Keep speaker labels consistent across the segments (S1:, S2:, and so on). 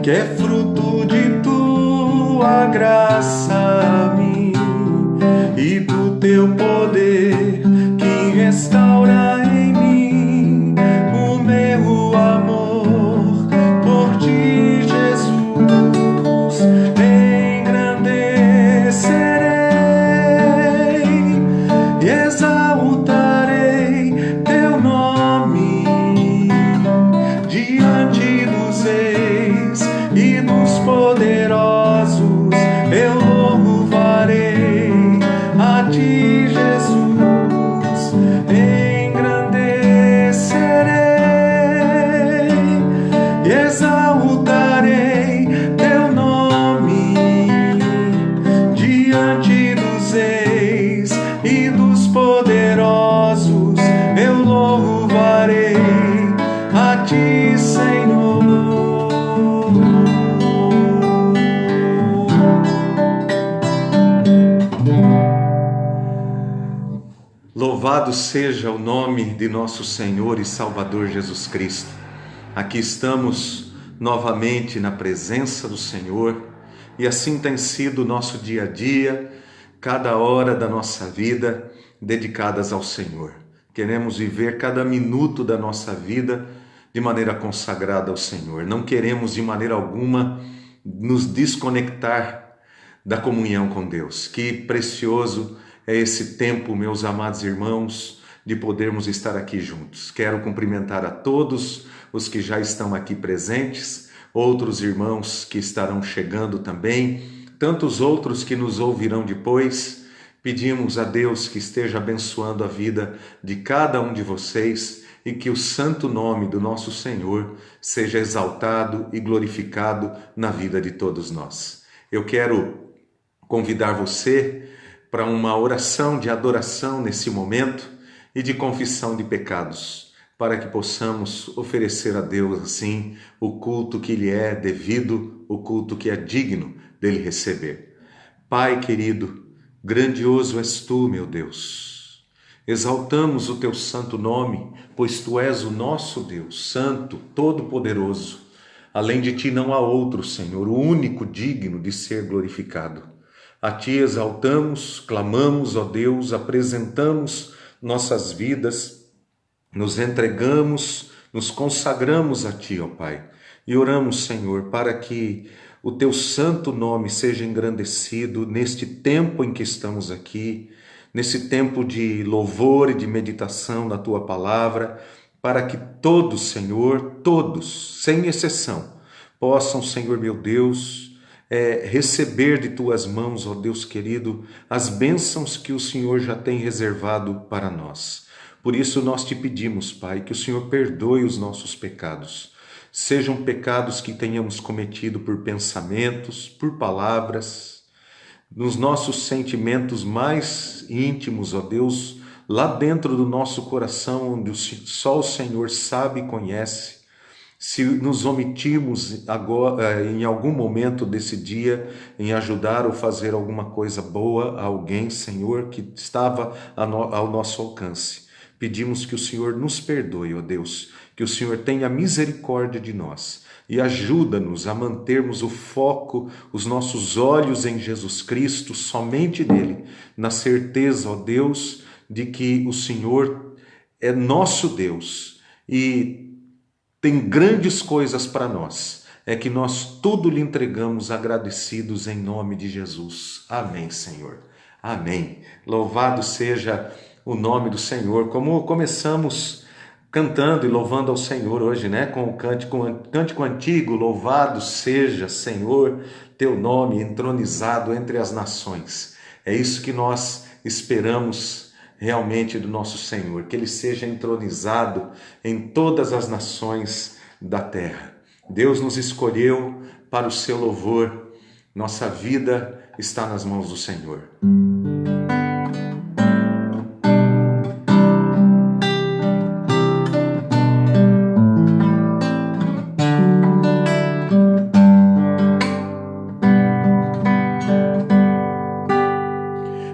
S1: que é fruto de tua graça a mim e do teu poder que restaura em mim o meu amor por ti, Jesus. Engrandecerei e exaltarei teu nome diante dos reis e dos poderosos. Eu louvarei a ti, Jesus. Engrandecerei e exaltarei teu nome diante dos reis e dos poderosos. Eu louvarei a ti, Senhor. Louvado seja o nome de nosso Senhor e Salvador Jesus Cristo. Aqui estamos novamente na presença do Senhor e assim tem sido o nosso dia a dia, cada hora da nossa vida dedicadas ao Senhor. Queremos viver cada minuto da nossa vida de maneira consagrada ao Senhor. Não queremos de maneira alguma nos desconectar da comunhão com Deus. Que precioso é esse tempo, meus amados irmãos, de podermos estar aqui juntos. Quero cumprimentar a todos os que já estão aqui presentes, outros irmãos que estarão chegando também, tantos outros que nos ouvirão depois. Pedimos a Deus que esteja abençoando a vida de cada um de vocês e que o santo nome do nosso Senhor seja exaltado e glorificado na vida de todos nós. Eu quero convidar você para uma oração de adoração nesse momento e de confissão de pecados, para que possamos oferecer a Deus assim o culto que lhe é devido, o culto que é digno dele receber. Pai querido, grandioso és tu, meu Deus. Exaltamos o teu santo nome, pois tu és o nosso Deus, santo, todo-poderoso. Além de ti não há outro, Senhor, o único digno de ser glorificado. A ti exaltamos, clamamos, ó Deus, apresentamos nossas vidas, nos entregamos, nos consagramos a ti, ó Pai. E oramos, Senhor, para que o teu santo nome seja engrandecido neste tempo em que estamos aqui, nesse tempo de louvor e de meditação na tua palavra, para que todos, Senhor, todos, sem exceção, possam, Senhor meu Deus, receber de tuas mãos, ó Deus querido, as bênçãos que o Senhor já tem reservado para nós. Por isso nós te pedimos, Pai, que o Senhor perdoe os nossos pecados. Sejam pecados que tenhamos cometido por pensamentos, por palavras, nos nossos sentimentos mais íntimos, ó Deus, lá dentro do nosso coração, onde só o Senhor sabe e conhece. Se nos omitimos agora, em algum momento desse dia, em ajudar ou fazer alguma coisa boa a alguém, Senhor, que estava ao nosso alcance, pedimos que o Senhor nos perdoe, ó Deus, que o Senhor tenha misericórdia de nós e ajuda-nos a mantermos o foco, os nossos olhos em Jesus Cristo, somente nele, na certeza, ó Deus, de que o Senhor é nosso Deus e tem grandes coisas para nós, é que nós tudo lhe entregamos agradecidos em nome de Jesus. Amém, Senhor. Amém. Louvado seja o nome do Senhor. Como começamos cantando e louvando ao Senhor hoje, né? Com o cântico antigo, louvado seja, Senhor, teu nome entronizado entre as nações. É isso que nós esperamos realmente do nosso Senhor, que Ele seja entronizado em todas as nações da terra. Deus nos escolheu para o seu louvor, nossa vida está nas mãos do Senhor.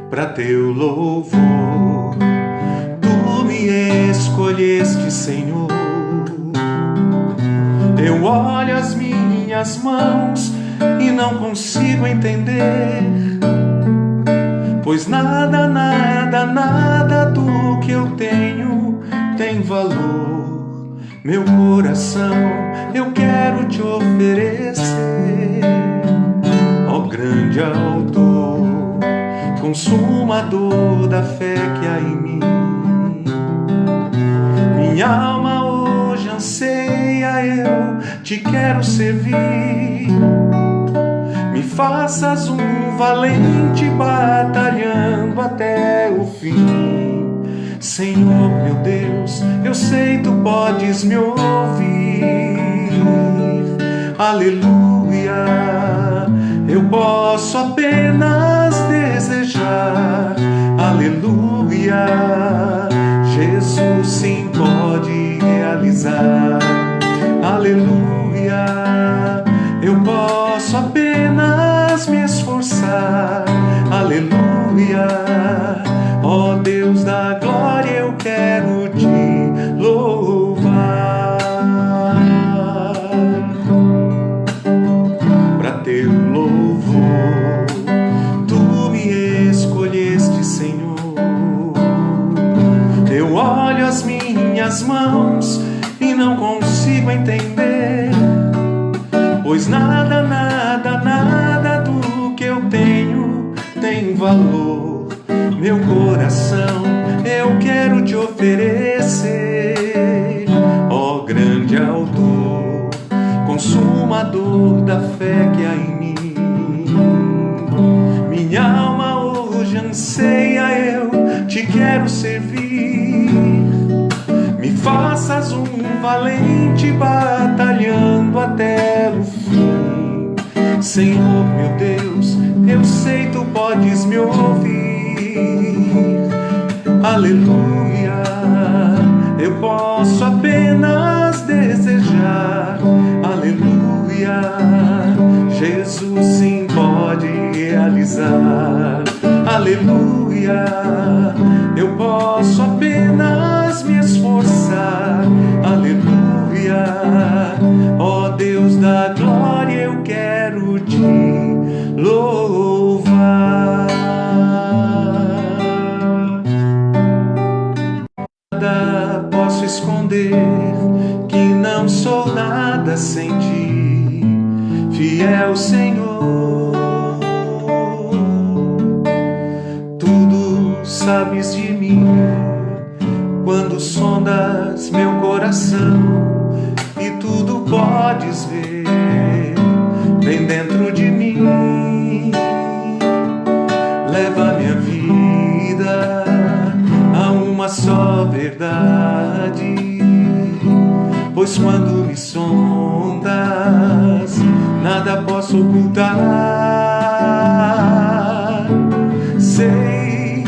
S1: Para teu louvor, tu me escolheste, Senhor. Eu olho as minhas minhas mãos e não consigo entender, pois nada, nada, nada do que eu tenho tem valor. Meu coração eu quero te oferecer, ó grande autor, consumador da fé que há em mim. Minha alma hoje anseia, eu te quero servir. Me faças um valente batalhando até o fim. Senhor meu Deus, eu sei tu podes me ouvir. Aleluia, eu posso apenas desejar. Aleluia, Jesus sim pode realizar. Aleluia, eu posso apenas me esforçar. Aleluia, ó Deus da glória, eu quero te louvar. Para teu louvor, tu me escolheste, Senhor. Eu olho as minhas mãos e não consigo entender, pois nada, nada, nada do que eu tenho tem valor. Meu coração eu quero te oferecer, ó grande autor, consumador da fé que há em mim. Minha alma hoje anseia, eu te quero servir. Me faças um valente batalhando até o fim. Senhor meu Deus, eu sei tu podes me ouvir. Aleluia, eu posso apenas desejar. Aleluia, Jesus sim pode realizar. Aleluia, eu posso apenas me esforçar. Aleluia, ó Deus da glória, eu quero te louvar. Nada posso esconder, que não sou nada sem ti, fiel Senhor. Tudo sabes de mim, quando sondas meu coração, e tudo podes ver bem dentro de mim. Leva minha vida a uma só verdade, pois quando me sondas, nada posso ocultar. Sei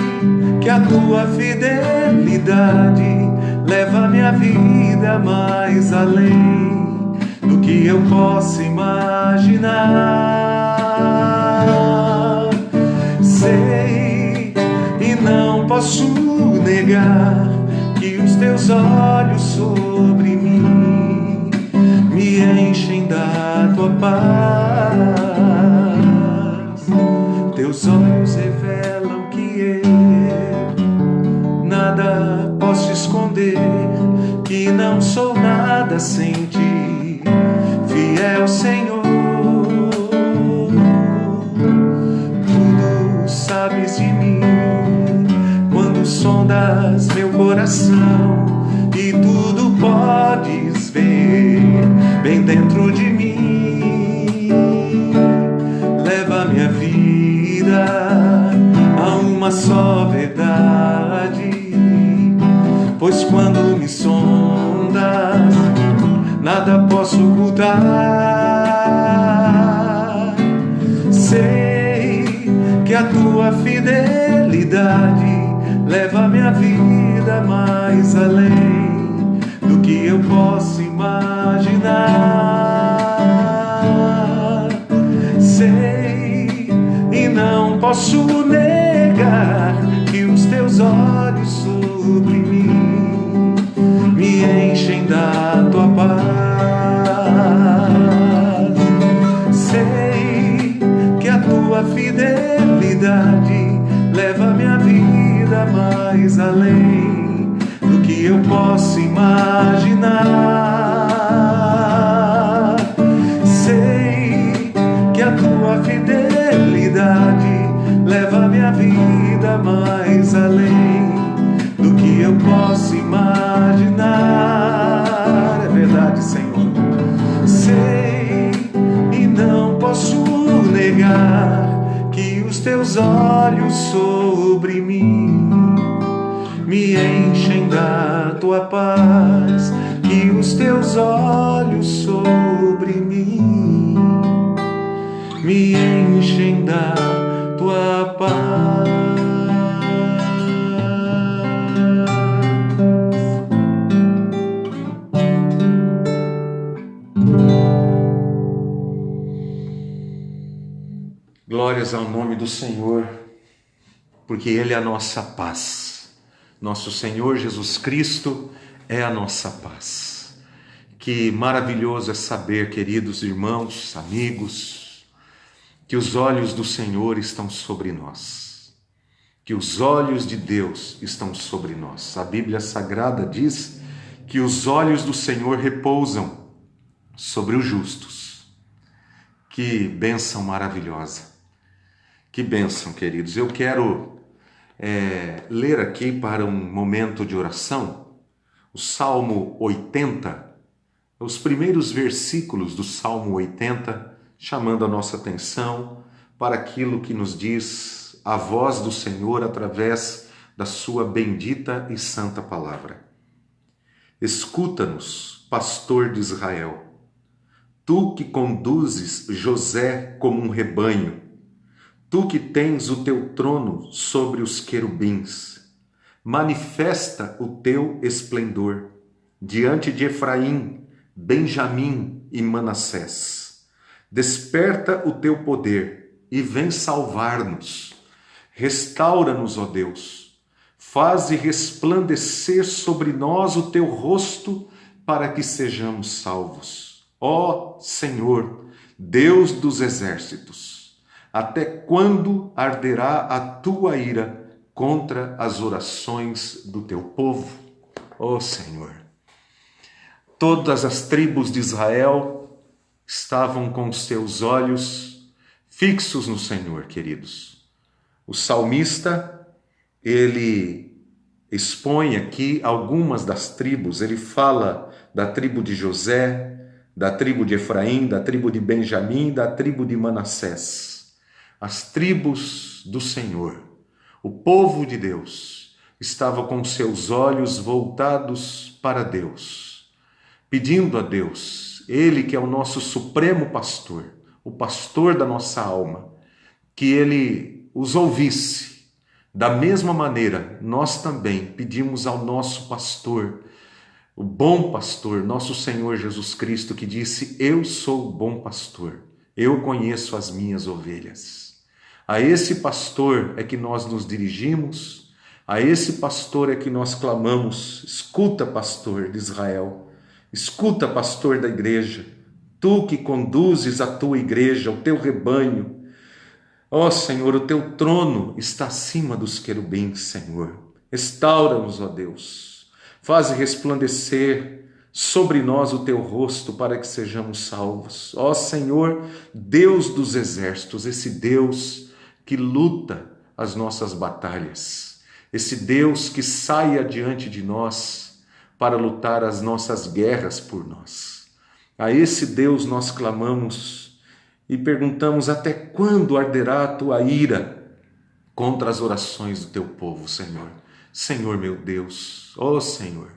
S1: que a tua fidelidade leva minha vida mais além do que eu possa imaginar. Sei e não posso negar que os teus olhos sobre mim me enchem da tua paz. Teus olhos revelam que eu nada posso esconder, que não sou nada sem ti, fiel Senhor. Tudo sabes de mim, quando sondas meu coração, e tudo podes ver bem dentro de mim. Leva minha vida a uma só verdade, pois quando me sondas, nada posso ocultar. Sei que a tua fidelidade leva minha vida mais além do que eu posso imaginar. Sei e não posso negar que os teus olhos sobre mim me enchem da tua paz. chegar, que os teus olhos sobre mim me enchem da tua paz, que os teus olhos sobre mim me enchem da tua paz. Glórias ao nome do Senhor, porque Ele é a nossa paz. Nosso Senhor Jesus Cristo é a nossa paz. Que maravilhoso é saber, queridos irmãos, amigos, que os olhos do Senhor estão sobre nós, que os olhos de Deus estão sobre nós. A Bíblia Sagrada diz que os olhos do Senhor repousam sobre os justos. Que bênção maravilhosa! Que bênção, queridos. Eu quero ler aqui para um momento de oração o Salmo 80, os primeiros versículos do Salmo 80, chamando a nossa atenção para aquilo que nos diz a voz do Senhor através da sua bendita e santa palavra. Escuta-nos, pastor de Israel, tu que conduzes José como um rebanho, tu que tens o teu trono sobre os querubins, manifesta o teu esplendor diante de Efraim, Benjamim e Manassés. Desperta o teu poder e vem salvar-nos. Restaura-nos, ó Deus. Faze resplandecer sobre nós o teu rosto para que sejamos salvos. Ó Senhor, Deus dos exércitos, até quando arderá a tua ira contra as orações do teu povo? Ó Senhor, todas as tribos de Israel estavam com os seus olhos fixos no Senhor, queridos. O salmista, ele expõe aqui algumas das tribos. Ele fala da tribo de José, da tribo de Efraim, da tribo de Benjamim, da tribo de Manassés. As tribos do Senhor, o povo de Deus, estava com seus olhos voltados para Deus, pedindo a Deus, Ele que é o nosso supremo pastor, o pastor da nossa alma, que Ele os ouvisse. Da mesma maneira, nós também pedimos ao nosso pastor, o bom pastor, nosso Senhor Jesus Cristo, que disse: eu sou o bom pastor, eu conheço as minhas ovelhas. A esse pastor é que nós nos dirigimos, a esse pastor é que nós clamamos: escuta, pastor de Israel, escuta, pastor da igreja, tu que conduzes a tua igreja, o teu rebanho. Ó Senhor, o teu trono está acima dos querubins, Senhor. Restaura-nos, ó Deus, faze resplandecer sobre nós o teu rosto para que sejamos salvos. Ó Senhor, Deus dos exércitos, esse Deus que luta as nossas batalhas, esse Deus que sai adiante de nós para lutar as nossas guerras por nós. A esse Deus nós clamamos e perguntamos: até quando arderá a tua ira contra as orações do teu povo, Senhor? Senhor meu Deus, ó Senhor,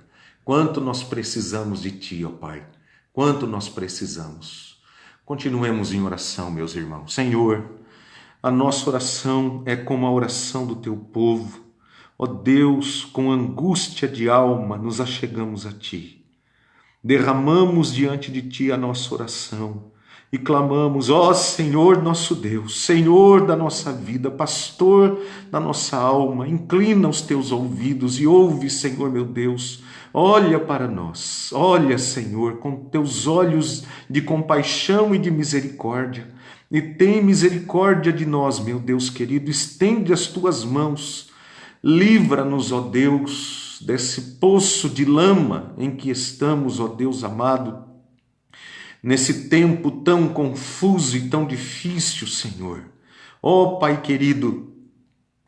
S1: quanto nós precisamos de ti, ó Pai, quanto nós precisamos. Continuemos em oração, meus irmãos. Senhor, a nossa oração é como a oração do teu povo. Ó Deus, com angústia de alma nos achegamos a ti. Derramamos diante de ti a nossa oração e clamamos: ó Senhor nosso Deus, Senhor da nossa vida, pastor da nossa alma, inclina os teus ouvidos e ouve, Senhor meu Deus. Olha para nós, olha, Senhor, com teus olhos de compaixão e de misericórdia. E tem misericórdia de nós, meu Deus querido, estende as tuas mãos, livra-nos, ó Deus, desse poço de lama em que estamos, ó Deus amado, nesse tempo tão confuso e tão difícil, Senhor. Ó Pai querido,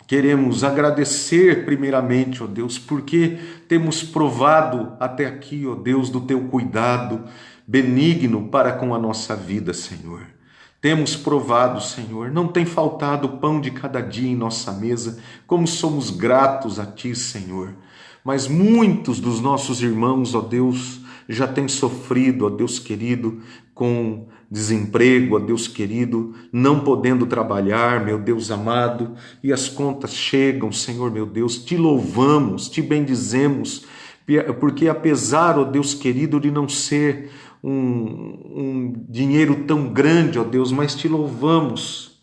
S1: queremos agradecer primeiramente, ó Deus, porque temos provado até aqui, ó Deus, do teu cuidado benigno para com a nossa vida, Senhor. Temos provado, Senhor, não tem faltado o pão de cada dia em nossa mesa, como somos gratos a Ti, Senhor. Mas muitos dos nossos irmãos, ó Deus, já têm sofrido, ó Deus querido, com desemprego, ó Deus querido, não podendo trabalhar, meu Deus amado, e as contas chegam, Senhor, meu Deus, Te louvamos, Te bendizemos, porque apesar, ó Deus querido, de não ser um dinheiro tão grande, ó Deus, mas Te louvamos,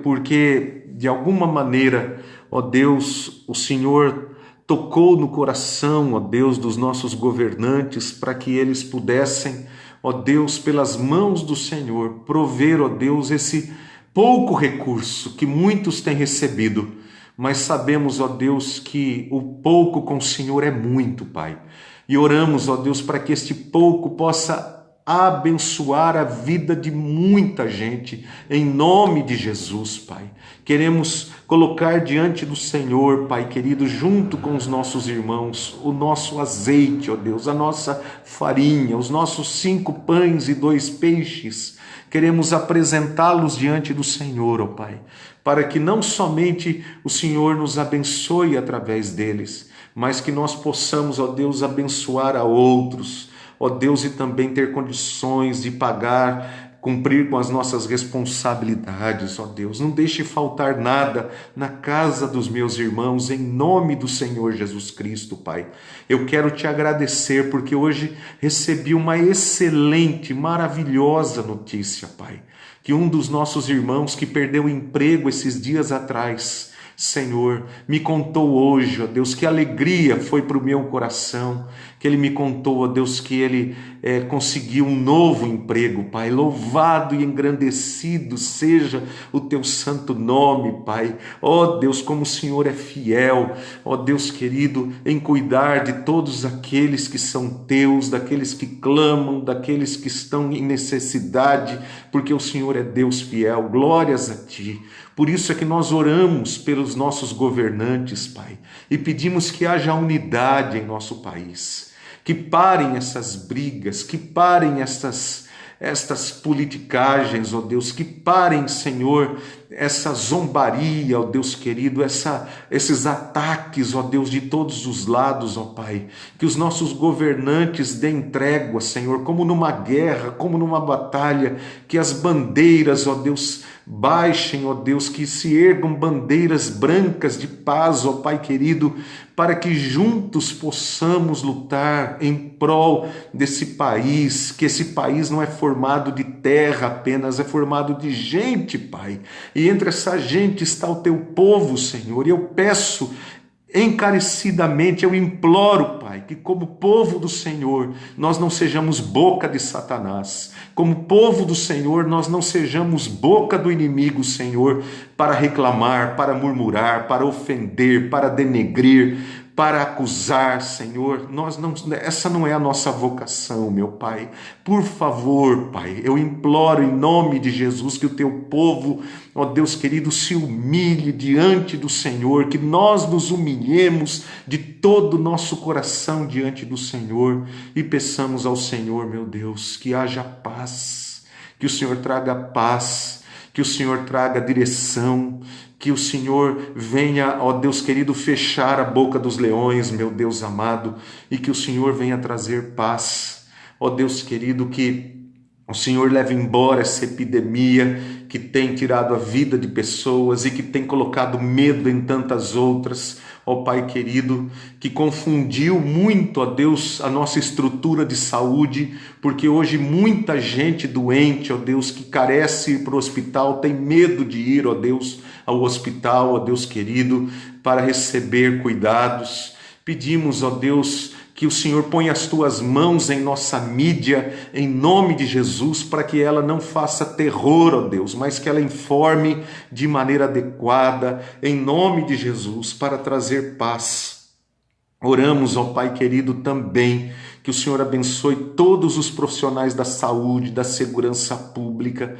S1: porque de alguma maneira, ó Deus, o Senhor tocou no coração, ó Deus, dos nossos governantes, para que eles pudessem, ó Deus, pelas mãos do Senhor, prover, ó Deus, esse pouco recurso que muitos têm recebido, mas sabemos, ó Deus, que o pouco com o Senhor é muito, Pai. E oramos, ó Deus, para que este pouco possa abençoar a vida de muita gente, em nome de Jesus, Pai. Queremos colocar diante do Senhor, Pai querido, junto com os nossos irmãos, o nosso azeite, ó Deus, a nossa farinha, os nossos 5 pães e 2 peixes. Queremos apresentá-los diante do Senhor, ó Pai, para que não somente o Senhor nos abençoe através deles, mas que nós possamos, ó Deus, abençoar a outros, ó Deus, e também ter condições de pagar, cumprir com as nossas responsabilidades, ó Deus. Não deixe faltar nada na casa dos meus irmãos, em nome do Senhor Jesus Cristo, Pai. Eu quero Te agradecer, porque hoje recebi uma excelente, maravilhosa notícia, Pai, que um dos nossos irmãos que perdeu o emprego esses dias atrás, Senhor, me contou hoje, ó Deus, que alegria foi para o meu coração, que ele me contou, ó Deus, que ele conseguiu um novo emprego, Pai. Louvado e engrandecido seja o Teu santo nome, Pai. Ó Deus, como o Senhor é fiel, ó Deus querido, em cuidar de todos aqueles que são Teus, daqueles que clamam, daqueles que estão em necessidade, porque o Senhor é Deus fiel. Glórias a Ti. Por isso é que nós oramos pelos nossos governantes, Pai, e pedimos que haja unidade em nosso país, que parem essas brigas, que parem estas politicagens, ó Deus, que parem, Senhor, essa zombaria, ó Deus querido, esses ataques, ó Deus, de todos os lados, ó Pai, que os nossos governantes deem trégua, Senhor, como numa guerra, como numa batalha, que as bandeiras, ó Deus, baixem, ó Deus, que se ergam bandeiras brancas de paz, ó Pai querido, para que juntos possamos lutar em prol desse país, que esse país não é formado de terra apenas, é formado de gente, Pai. E entre essa gente está o Teu povo, Senhor. E eu peço encarecidamente, eu imploro, Pai, que como povo do Senhor, nós não sejamos boca de Satanás. Como povo do Senhor, nós não sejamos boca do inimigo, Senhor, para reclamar, para murmurar, para ofender, para denegrir, para acusar, Senhor. Essa não é a nossa vocação, meu Pai. Por favor, Pai, eu imploro em nome de Jesus que o Teu povo, ó Deus querido, se humilhe diante do Senhor, que nós nos humilhemos de todo o nosso coração diante do Senhor e peçamos ao Senhor, meu Deus, que haja paz, que o Senhor traga paz, que o Senhor traga direção, que o Senhor venha, ó Deus querido, fechar a boca dos leões, meu Deus amado, e que o Senhor venha trazer paz, ó Deus querido, que o Senhor leve embora essa epidemia que tem tirado a vida de pessoas e que tem colocado medo em tantas outras, ó Pai querido, que confundiu muito, ó Deus, a nossa estrutura de saúde, porque hoje muita gente doente, ó Deus, que carece ir para o hospital, tem medo de ir, ó Deus, ao hospital, ó Deus querido, para receber cuidados. Pedimos, ó Deus, que o Senhor ponha as Tuas mãos em nossa mídia, em nome de Jesus, para que ela não faça terror, ó Deus, mas que ela informe de maneira adequada, em nome de Jesus, para trazer paz. Oramos, ó Pai querido, também que o Senhor abençoe todos os profissionais da saúde, da segurança pública,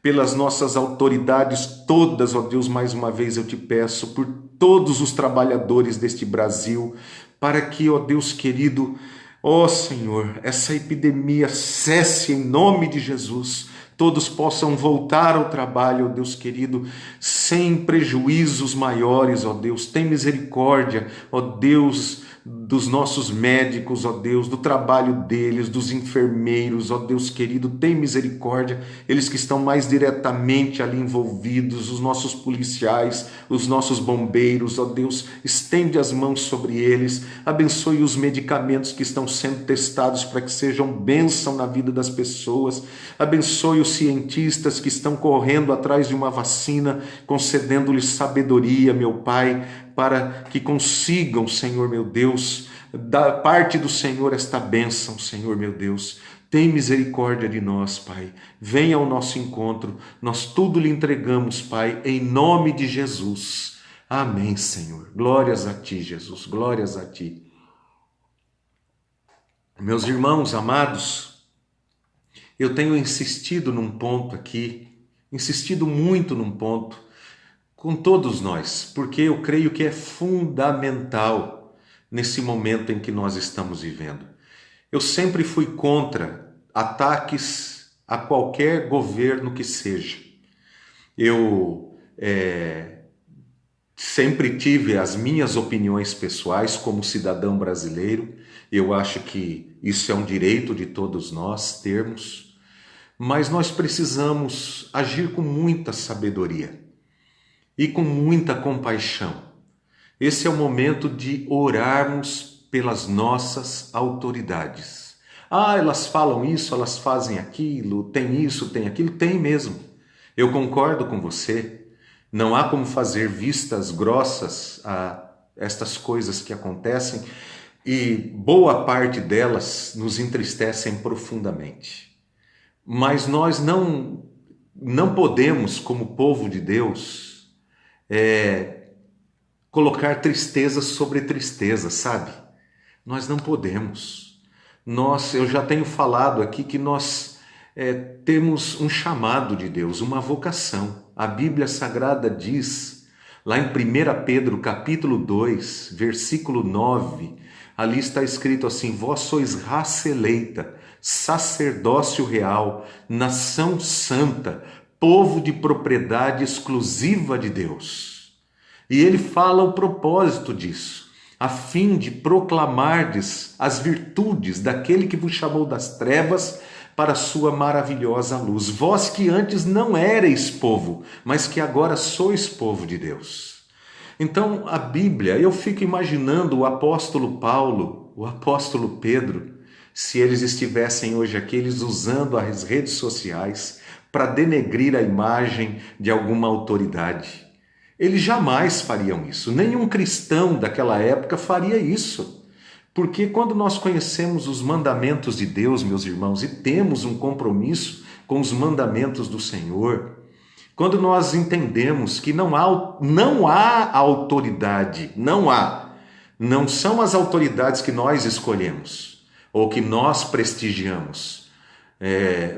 S1: pelas nossas autoridades todas, ó Deus, mais uma vez eu Te peço, por todos os trabalhadores deste Brasil, para que, ó Deus querido, ó Senhor, essa epidemia cesse em nome de Jesus, todos possam voltar ao trabalho, ó Deus querido, sem prejuízos maiores, ó Deus. Tem misericórdia, ó Deus, dos nossos médicos, ó Deus, do trabalho deles, dos enfermeiros, ó Deus querido, tem misericórdia, eles que estão mais diretamente ali envolvidos, os nossos policiais, os nossos bombeiros, ó Deus, estende as mãos sobre eles, abençoe os medicamentos que estão sendo testados para que sejam bênção na vida das pessoas, abençoe os cientistas que estão correndo atrás de uma vacina, concedendo-lhes sabedoria, meu Pai, para que consigam, Senhor meu Deus, da parte do Senhor esta bênção, Senhor meu Deus. Tem misericórdia de nós, Pai. Venha ao nosso encontro. Nós tudo lhe entregamos, Pai, em nome de Jesus. Amém, Senhor. Glórias a Ti, Jesus. Glórias a Ti. Meus irmãos amados, eu tenho insistido num ponto aqui, insistido muito num ponto, com todos nós, porque eu creio que é fundamental nesse momento em que nós estamos vivendo. Eu sempre fui contra ataques a qualquer governo que seja. Eu sempre tive as minhas opiniões pessoais como cidadão brasileiro. Eu acho que isso é um direito de todos nós termos, mas nós precisamos agir com muita sabedoria e com muita compaixão. Esse é o momento de orarmos pelas nossas autoridades. Elas falam isso, elas fazem aquilo, tem isso, tem aquilo, tem mesmo. Eu concordo com você. Não há como fazer vistas grossas a estas coisas que acontecem e boa parte delas nos entristecem profundamente. Mas nós não podemos, como povo de Deus, colocar tristeza sobre tristeza, sabe? Nós não podemos. Eu já tenho falado aqui que nós temos um chamado de Deus, uma vocação. A Bíblia Sagrada diz, lá em 1 Pedro capítulo 2, versículo 9, ali está escrito assim: vós sois raça eleita, sacerdócio real, nação santa, povo de propriedade exclusiva de Deus. E ele fala o propósito disso, a fim de proclamardes as virtudes daquele que vos chamou das trevas para a sua maravilhosa luz. Vós que antes não erais povo, mas que agora sois povo de Deus. Então a Bíblia, eu fico imaginando o apóstolo Paulo, o apóstolo Pedro, se eles estivessem hoje aqui, eles usando as redes sociais para denegrir a imagem de alguma autoridade. Eles jamais fariam isso. Nenhum cristão daquela época faria isso. Porque quando nós conhecemos os mandamentos de Deus, meus irmãos, e temos um compromisso com os mandamentos do Senhor, quando nós entendemos que não há autoridade, não são as autoridades que nós escolhemos ou que nós prestigiamos,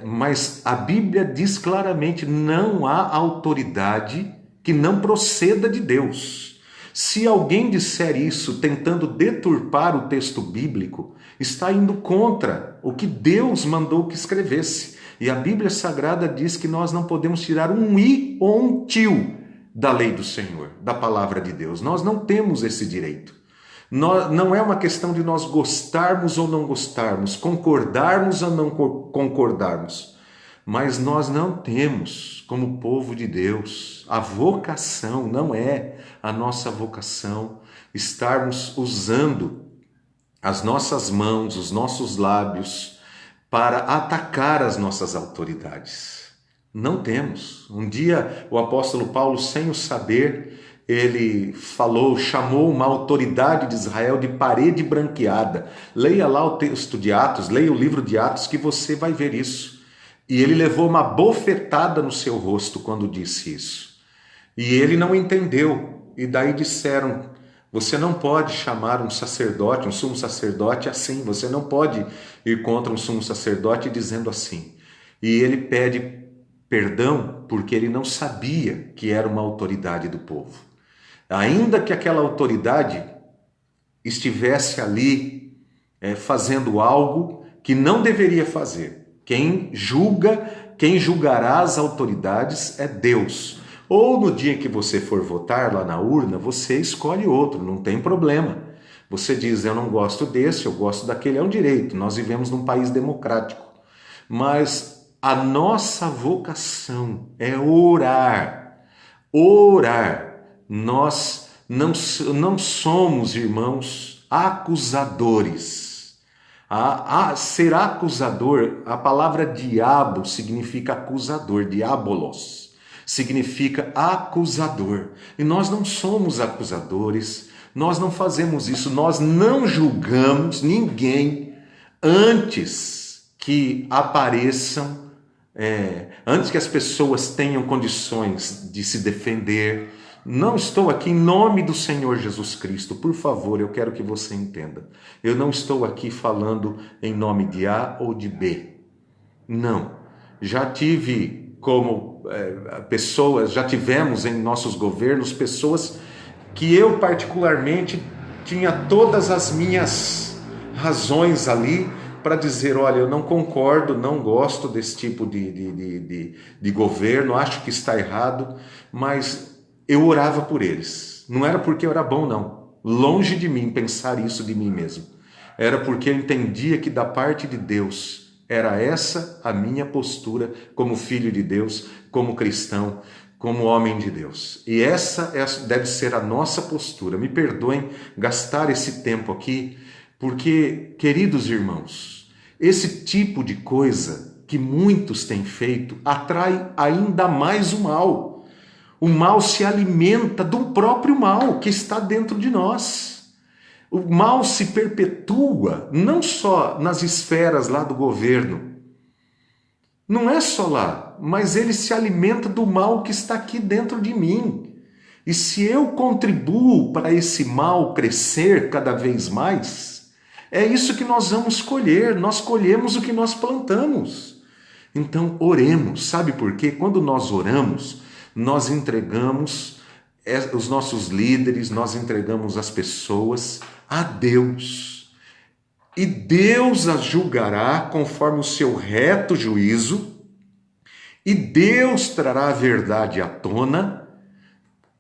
S1: mas a Bíblia diz claramente: não há autoridade que não proceda de Deus. Se alguém disser isso tentando deturpar o texto bíblico, está indo contra o que Deus mandou que escrevesse. E a Bíblia Sagrada diz que nós não podemos tirar um i ou um tio da lei do Senhor, da palavra de Deus. Nós não temos esse direito. Não é uma questão de nós gostarmos ou não gostarmos, concordarmos ou não concordarmos, mas nós não temos, como povo de Deus, a vocação, não é a nossa vocação estarmos usando as nossas mãos, os nossos lábios para atacar as nossas autoridades. Não temos. Um dia o apóstolo Paulo, sem o saber, ele chamou uma autoridade de Israel de parede branqueada. Leia lá o texto de Atos, leia o livro de Atos que você vai ver isso. E ele levou uma bofetada no seu rosto quando disse isso. E ele não entendeu. E daí disseram: você não pode chamar um sacerdote, um sumo sacerdote assim. Você não pode ir contra um sumo sacerdote dizendo assim. E ele pede perdão porque ele não sabia que era uma autoridade do povo. Ainda que aquela autoridade estivesse ali fazendo algo que não deveria fazer. Quem julga, Quem julgará as autoridades é Deus. Ou no dia que você for votar lá na urna, você escolhe outro, não tem problema. Você diz, eu não gosto desse, eu gosto daquele, é um direito. Nós vivemos num país democrático. Mas a nossa vocação é orar. Orar. Nós não somos, irmãos, acusadores. Ser acusador, a palavra diabo significa acusador, diabolos, significa acusador. E nós não somos acusadores, nós não fazemos isso, nós não julgamos ninguém antes que apareçam, antes que as pessoas tenham condições de se defender. Não estou aqui em nome do Senhor Jesus Cristo, por favor, eu quero que você entenda. Eu não estou aqui falando em nome de A ou de B. Não. Já tive já tivemos em nossos governos pessoas que eu particularmente tinha todas as minhas razões ali para dizer, olha, eu não concordo, não gosto desse tipo de governo, acho que está errado, mas eu orava por eles. Não era porque eu era bom, não. Longe de mim pensar isso de mim mesmo. Era porque eu entendia que da parte de Deus era essa a minha postura como filho de Deus, como cristão, como homem de Deus. E essa deve ser a nossa postura. Me perdoem gastar esse tempo aqui, porque, queridos irmãos, esse tipo de coisa que muitos têm feito atrai ainda mais o mal. O mal se alimenta do próprio mal que está dentro de nós. O mal se perpetua não só nas esferas lá do governo. Não é só lá, mas ele se alimenta do mal que está aqui dentro de mim. E se eu contribuo para esse mal crescer cada vez mais, é isso que nós vamos colher. Nós colhemos o que nós plantamos. Então, oremos. Sabe por quê? Quando nós oramos, nós entregamos os nossos líderes, nós entregamos as pessoas a Deus. E Deus as julgará conforme o seu reto juízo, e Deus trará a verdade à tona,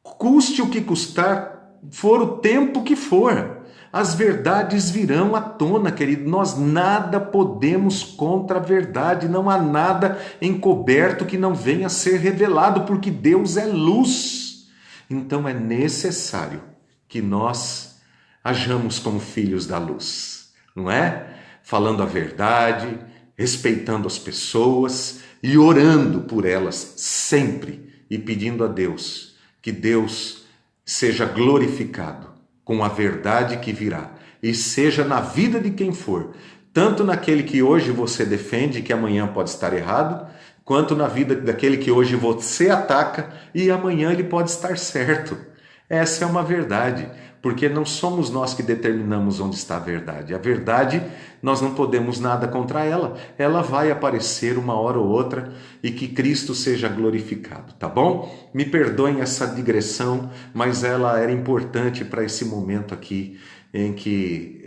S1: custe o que custar, for o tempo que for. As verdades virão à tona, querido. Nós nada podemos contra a verdade. Não há nada encoberto que não venha a ser revelado, porque Deus é luz. Então é necessário que nós hajamos como filhos da luz, não é? Falando a verdade, respeitando as pessoas e orando por elas sempre e pedindo a Deus que Deus seja glorificado com a verdade que virá, e seja na vida de quem for, tanto naquele que hoje você defende, que amanhã pode estar errado, quanto na vida daquele que hoje você ataca e amanhã ele pode estar certo. Essa é uma verdade, porque não somos nós que determinamos onde está a verdade. A verdade, nós não podemos nada contra ela. Ela vai aparecer uma hora ou outra, e que Cristo seja glorificado, tá bom? Me perdoem essa digressão, mas ela era importante para esse momento aqui em que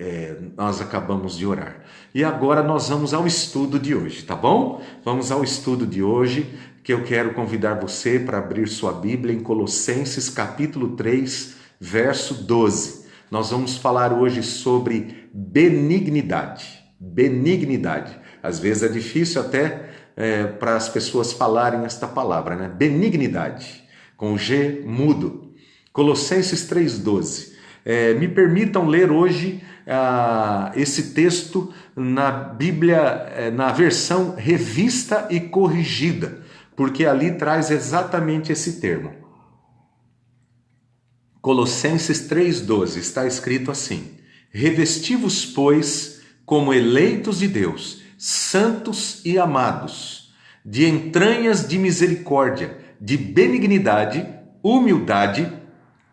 S1: nós acabamos de orar. E agora nós vamos ao estudo de hoje, tá bom? Vamos ao estudo de hoje, que eu quero convidar você para abrir sua Bíblia em Colossenses capítulo 3, verso 12. Nós vamos falar hoje sobre benignidade. Benignidade. Às vezes é difícil até para as pessoas falarem esta palavra, né? Benignidade, com G mudo. Colossenses 3,12. Me permitam ler hoje esse texto na Bíblia, na versão revista e corrigida, porque ali traz exatamente esse termo. Colossenses 3,12 está escrito assim: revesti-vos, pois, como eleitos de Deus, santos e amados, de entranhas de misericórdia, de benignidade, humildade,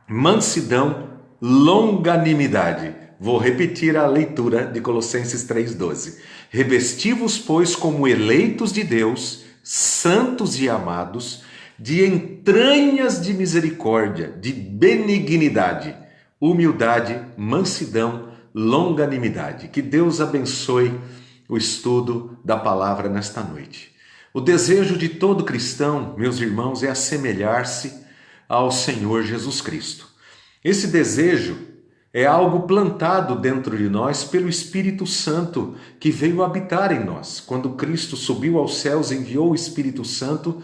S1: mansidão, longanimidade. Vou repetir a leitura de Colossenses 3,12. Revesti-vos, pois, como eleitos de Deus, santos e amados, de entranhas de misericórdia, de benignidade, humildade, mansidão, longanimidade. Que Deus abençoe o estudo da palavra nesta noite. O desejo de todo cristão, meus irmãos, é assemelhar-se ao Senhor Jesus Cristo. Esse desejo é algo plantado dentro de nós pelo Espírito Santo que veio habitar em nós. Quando Cristo subiu aos céus, enviou o Espírito Santo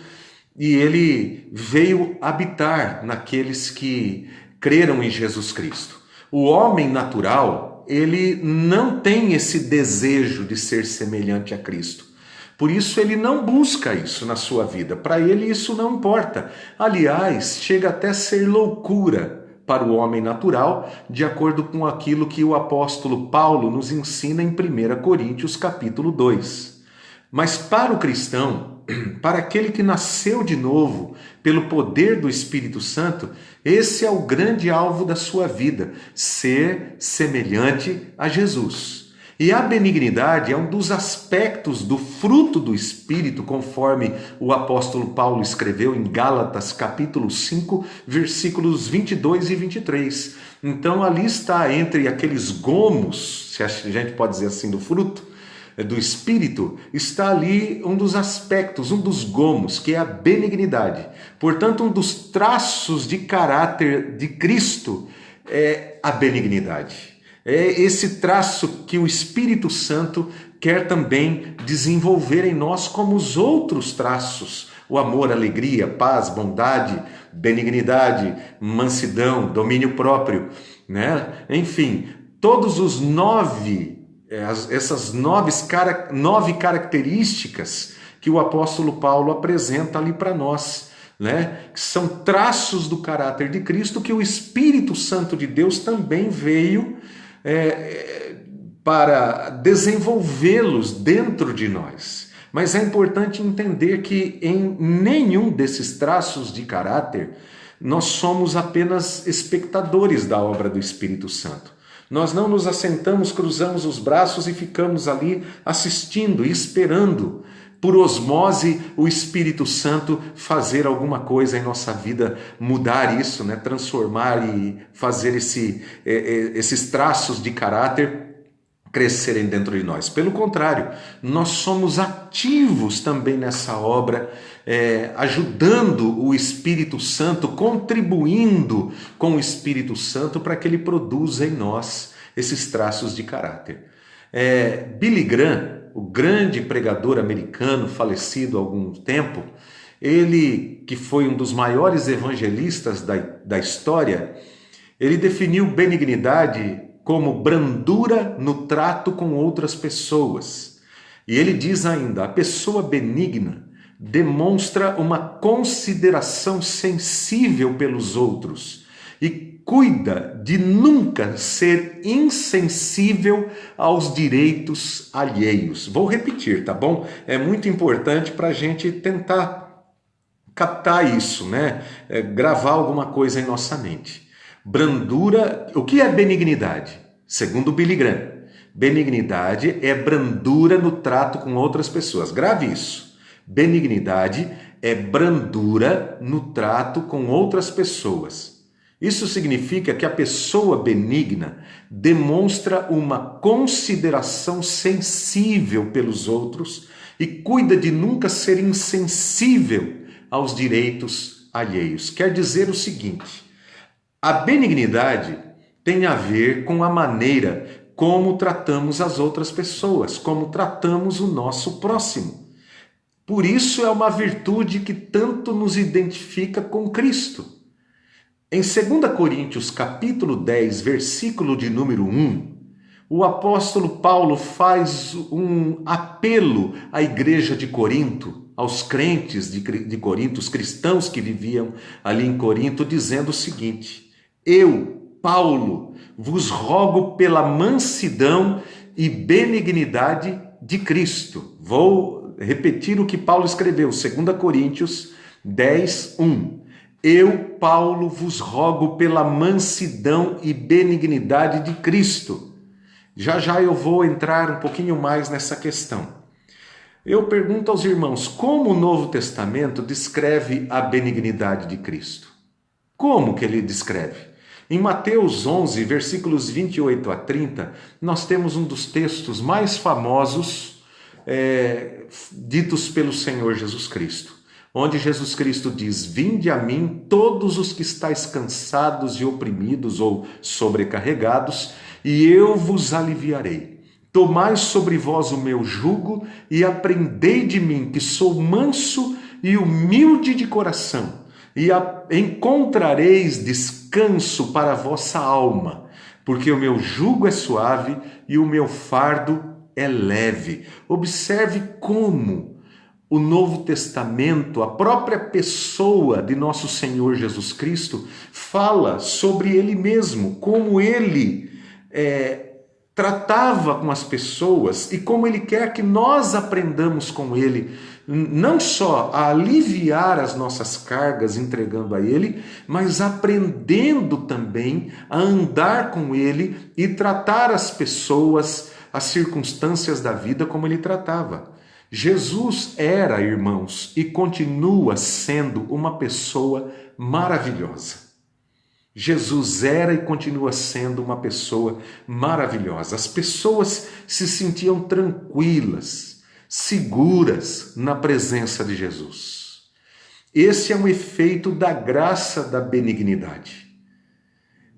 S1: e ele veio habitar naqueles que creram em Jesus Cristo. O homem natural, ele não tem esse desejo de ser semelhante a Cristo. Por isso ele não busca isso na sua vida. Para ele isso não importa. Aliás, chega até a ser loucura para o homem natural, de acordo com aquilo que o apóstolo Paulo nos ensina em 1 Coríntios capítulo 2. Mas para o cristão, para aquele que nasceu de novo pelo poder do Espírito Santo, esse é o grande alvo da sua vida, ser semelhante a Jesus. E a benignidade é um dos aspectos do fruto do Espírito, conforme o apóstolo Paulo escreveu em Gálatas capítulo 5, versículos 22 e 23. Então ali está, entre aqueles gomos, se a gente pode dizer assim, do fruto do Espírito, está ali um dos aspectos, um dos gomos, que é a benignidade. Portanto, um dos traços de caráter de Cristo é a benignidade. É esse traço que o Espírito Santo quer também desenvolver em nós, como os outros traços: o amor, alegria, paz, bondade, benignidade, mansidão, domínio próprio, né? Enfim, todos os essas nove características que o apóstolo Paulo apresenta ali para nós, né? Que são traços do caráter de Cristo que o Espírito Santo de Deus também veio para desenvolvê-los dentro de nós. Mas é importante entender que em nenhum desses traços de caráter nós somos apenas espectadores da obra do Espírito Santo. Nós não nos assentamos, cruzamos os braços e ficamos ali assistindo e esperando por osmose o Espírito Santo fazer alguma coisa em nossa vida, mudar isso, né? Transformar e fazer esses traços de caráter crescerem dentro de nós. Pelo contrário, nós somos ativos também nessa obra, ajudando o Espírito Santo, contribuindo com o Espírito Santo para que ele produza em nós esses traços de caráter. Billy Graham, o grande pregador americano falecido há algum tempo, ele que foi um dos maiores evangelistas da história, ele definiu benignidade como brandura no trato com outras pessoas. E ele diz ainda: a pessoa benigna demonstra uma consideração sensível pelos outros e cuida de nunca ser insensível aos direitos alheios. Vou repetir, tá bom? É muito importante para a gente tentar captar isso, né? Gravar alguma coisa em nossa mente. Brandura, o que é benignidade? Segundo Billy Graham, benignidade é brandura no trato com outras pessoas. Grave isso. Benignidade é brandura no trato com outras pessoas. Isso significa que a pessoa benigna demonstra uma consideração sensível pelos outros e cuida de nunca ser insensível aos direitos alheios. Quer dizer o seguinte: a benignidade tem a ver com a maneira como tratamos as outras pessoas, como tratamos o nosso próximo. Por isso é uma virtude que tanto nos identifica com Cristo. Em 2 Coríntios capítulo 10, versículo de número 1, o apóstolo Paulo faz um apelo à igreja de Corinto, aos crentes de Corinto, os cristãos que viviam ali em Corinto, dizendo o seguinte: eu, Paulo, vos rogo pela mansidão e benignidade de Cristo. Vou repetir o que Paulo escreveu, 2 Coríntios 10, 1. Eu, Paulo, vos rogo pela mansidão e benignidade de Cristo. Já já eu vou entrar um pouquinho mais nessa questão. Eu pergunto aos irmãos, como o Novo Testamento descreve a benignidade de Cristo? Como que ele descreve? Em Mateus 11, versículos 28 a 30, nós temos um dos textos mais famosos ditos pelo Senhor Jesus Cristo, onde Jesus Cristo diz: vinde a mim todos os que estáis cansados e oprimidos ou sobrecarregados, e eu vos aliviarei. Tomai sobre vós o meu jugo e aprendei de mim, que sou manso e humilde de coração, e encontrareis descanso para a vossa alma, porque o meu jugo é suave e o meu fardo é leve. Observe como o Novo Testamento, a própria pessoa de nosso Senhor Jesus Cristo, fala sobre ele mesmo, como ele tratava com as pessoas e como ele quer que nós aprendamos com ele, não só a aliviar as nossas cargas entregando a ele, mas aprendendo também a andar com ele e tratar as pessoas, as circunstâncias da vida como ele tratava. Jesus era, irmãos, e continua sendo uma pessoa maravilhosa. Jesus era e continua sendo uma pessoa maravilhosa. As pessoas se sentiam tranquilas, seguras na presença de Jesus. Esse é um efeito da graça da benignidade.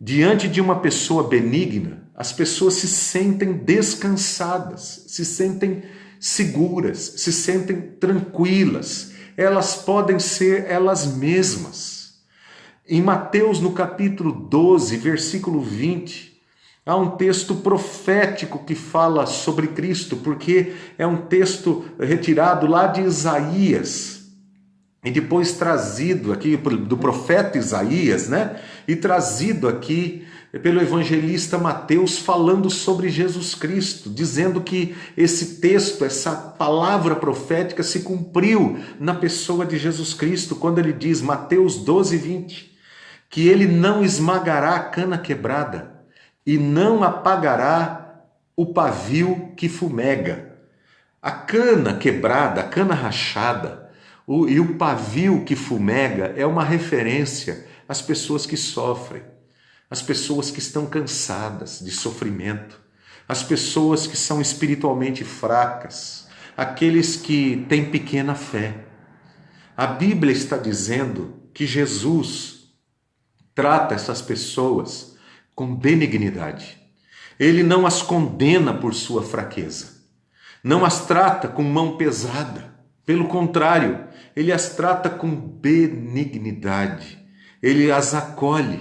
S1: Diante de uma pessoa benigna, as pessoas se sentem descansadas, se sentem seguras, se sentem tranquilas. Elas podem ser elas mesmas. Em Mateus, no capítulo 12, versículo 20, há um texto profético que fala sobre Cristo, porque é um texto retirado lá de Isaías, e depois trazido aqui do profeta Isaías, né? E trazido aqui pelo evangelista Mateus, falando sobre Jesus Cristo, dizendo que esse texto, essa palavra profética se cumpriu na pessoa de Jesus Cristo, quando ele diz, Mateus 12, 20, que ele não esmagará a cana quebrada e não apagará o pavio que fumega. A cana quebrada, a cana rachada e o pavio que fumega é uma referência às pessoas que sofrem, às pessoas que estão cansadas de sofrimento, às pessoas que são espiritualmente fracas, aqueles que têm pequena fé. A Bíblia está dizendo que Jesus trata essas pessoas com benignidade. Ele não as condena por sua fraqueza. Não as trata com mão pesada. Pelo contrário, ele as trata com benignidade. Ele as acolhe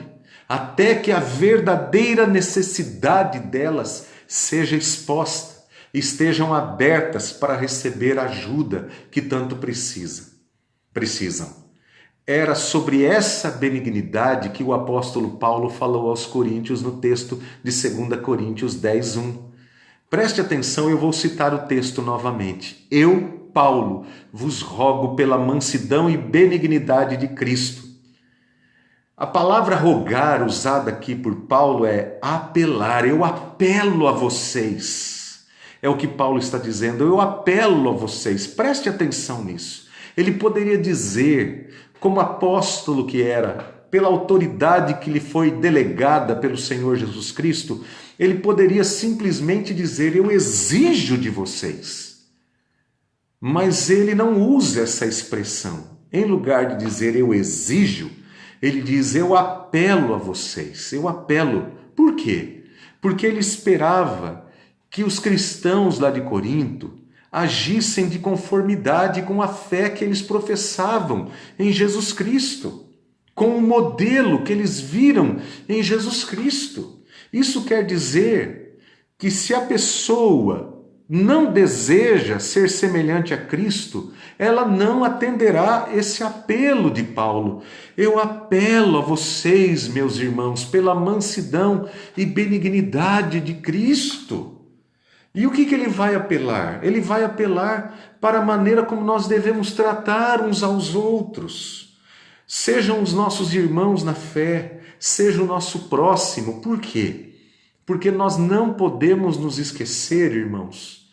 S1: até que a verdadeira necessidade delas seja exposta, estejam abertas para receber a ajuda que tanto precisam. Era sobre essa benignidade que o apóstolo Paulo falou aos Coríntios no texto de 2 Coríntios 10, 1. Preste atenção, eu vou citar o texto novamente. Eu, Paulo, vos rogo pela mansidão e benignidade de Cristo. A palavra rogar usada aqui por Paulo é apelar. Eu apelo a vocês. É o que Paulo está dizendo. Eu apelo a vocês. Preste atenção nisso. Ele poderia dizer, como apóstolo que era, pela autoridade que lhe foi delegada pelo Senhor Jesus Cristo, ele poderia simplesmente dizer, eu exijo de vocês. Mas ele não usa essa expressão. Em lugar de dizer eu exijo, ele diz eu apelo a vocês, eu apelo. Por quê? Porque ele esperava que os cristãos lá de Corinto agissem de conformidade com a fé que eles professavam em Jesus Cristo, com o modelo que eles viram em Jesus Cristo. Isso quer dizer que se a pessoa não deseja ser semelhante a Cristo, ela não atenderá esse apelo de Paulo. Eu apelo a vocês, meus irmãos, pela mansidão e benignidade de Cristo. E o que ele vai apelar? Ele vai apelar para a maneira como nós devemos tratar uns aos outros. Sejam os nossos irmãos na fé, seja o nosso próximo. Por quê? Porque nós não podemos nos esquecer, irmãos,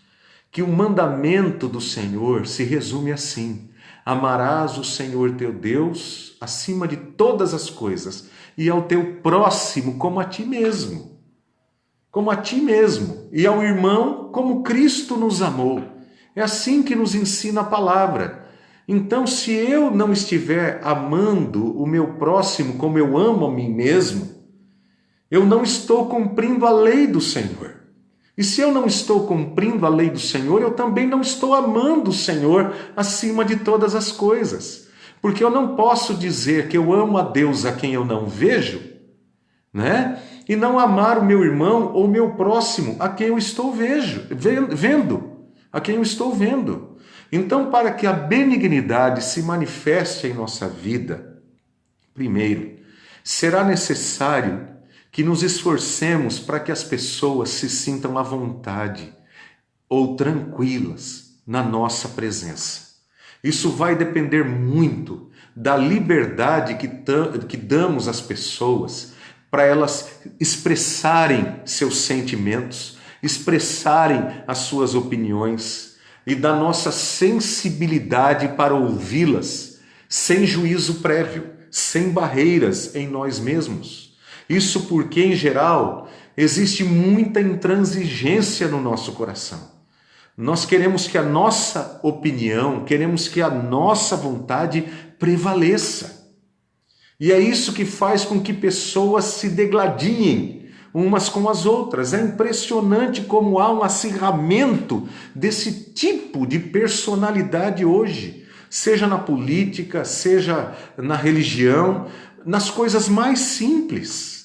S1: que o mandamento do Senhor se resume assim: amarás o Senhor teu Deus acima de todas as coisas e ao teu próximo como a ti mesmo. Como a ti mesmo, e ao irmão como Cristo nos amou. É assim que nos ensina a palavra. Então, se eu não estiver amando o meu próximo como eu amo a mim mesmo, eu não estou cumprindo a lei do Senhor. E se eu não estou cumprindo a lei do Senhor, eu também não estou amando o Senhor acima de todas as coisas. Porque eu não posso dizer que eu amo a Deus a quem eu não vejo, né? E não amar o meu irmão ou o meu próximo a quem eu estou vendo, a quem eu estou vendo. Então, para que a benignidade se manifeste em nossa vida, primeiro, será necessário que nos esforcemos para que as pessoas se sintam à vontade ou tranquilas na nossa presença. Isso vai depender muito da liberdade que damos às pessoas para elas expressarem seus sentimentos, expressarem as suas opiniões e da nossa sensibilidade para ouvi-las, sem juízo prévio, sem barreiras em nós mesmos. Isso porque, em geral, existe muita intransigência no nosso coração. Nós queremos que a nossa opinião, queremos que a nossa vontade prevaleça. E é isso que faz com que pessoas se degladiem umas com as outras. É impressionante como há um acirramento desse tipo de personalidade hoje, seja na política, seja na religião, nas coisas mais simples,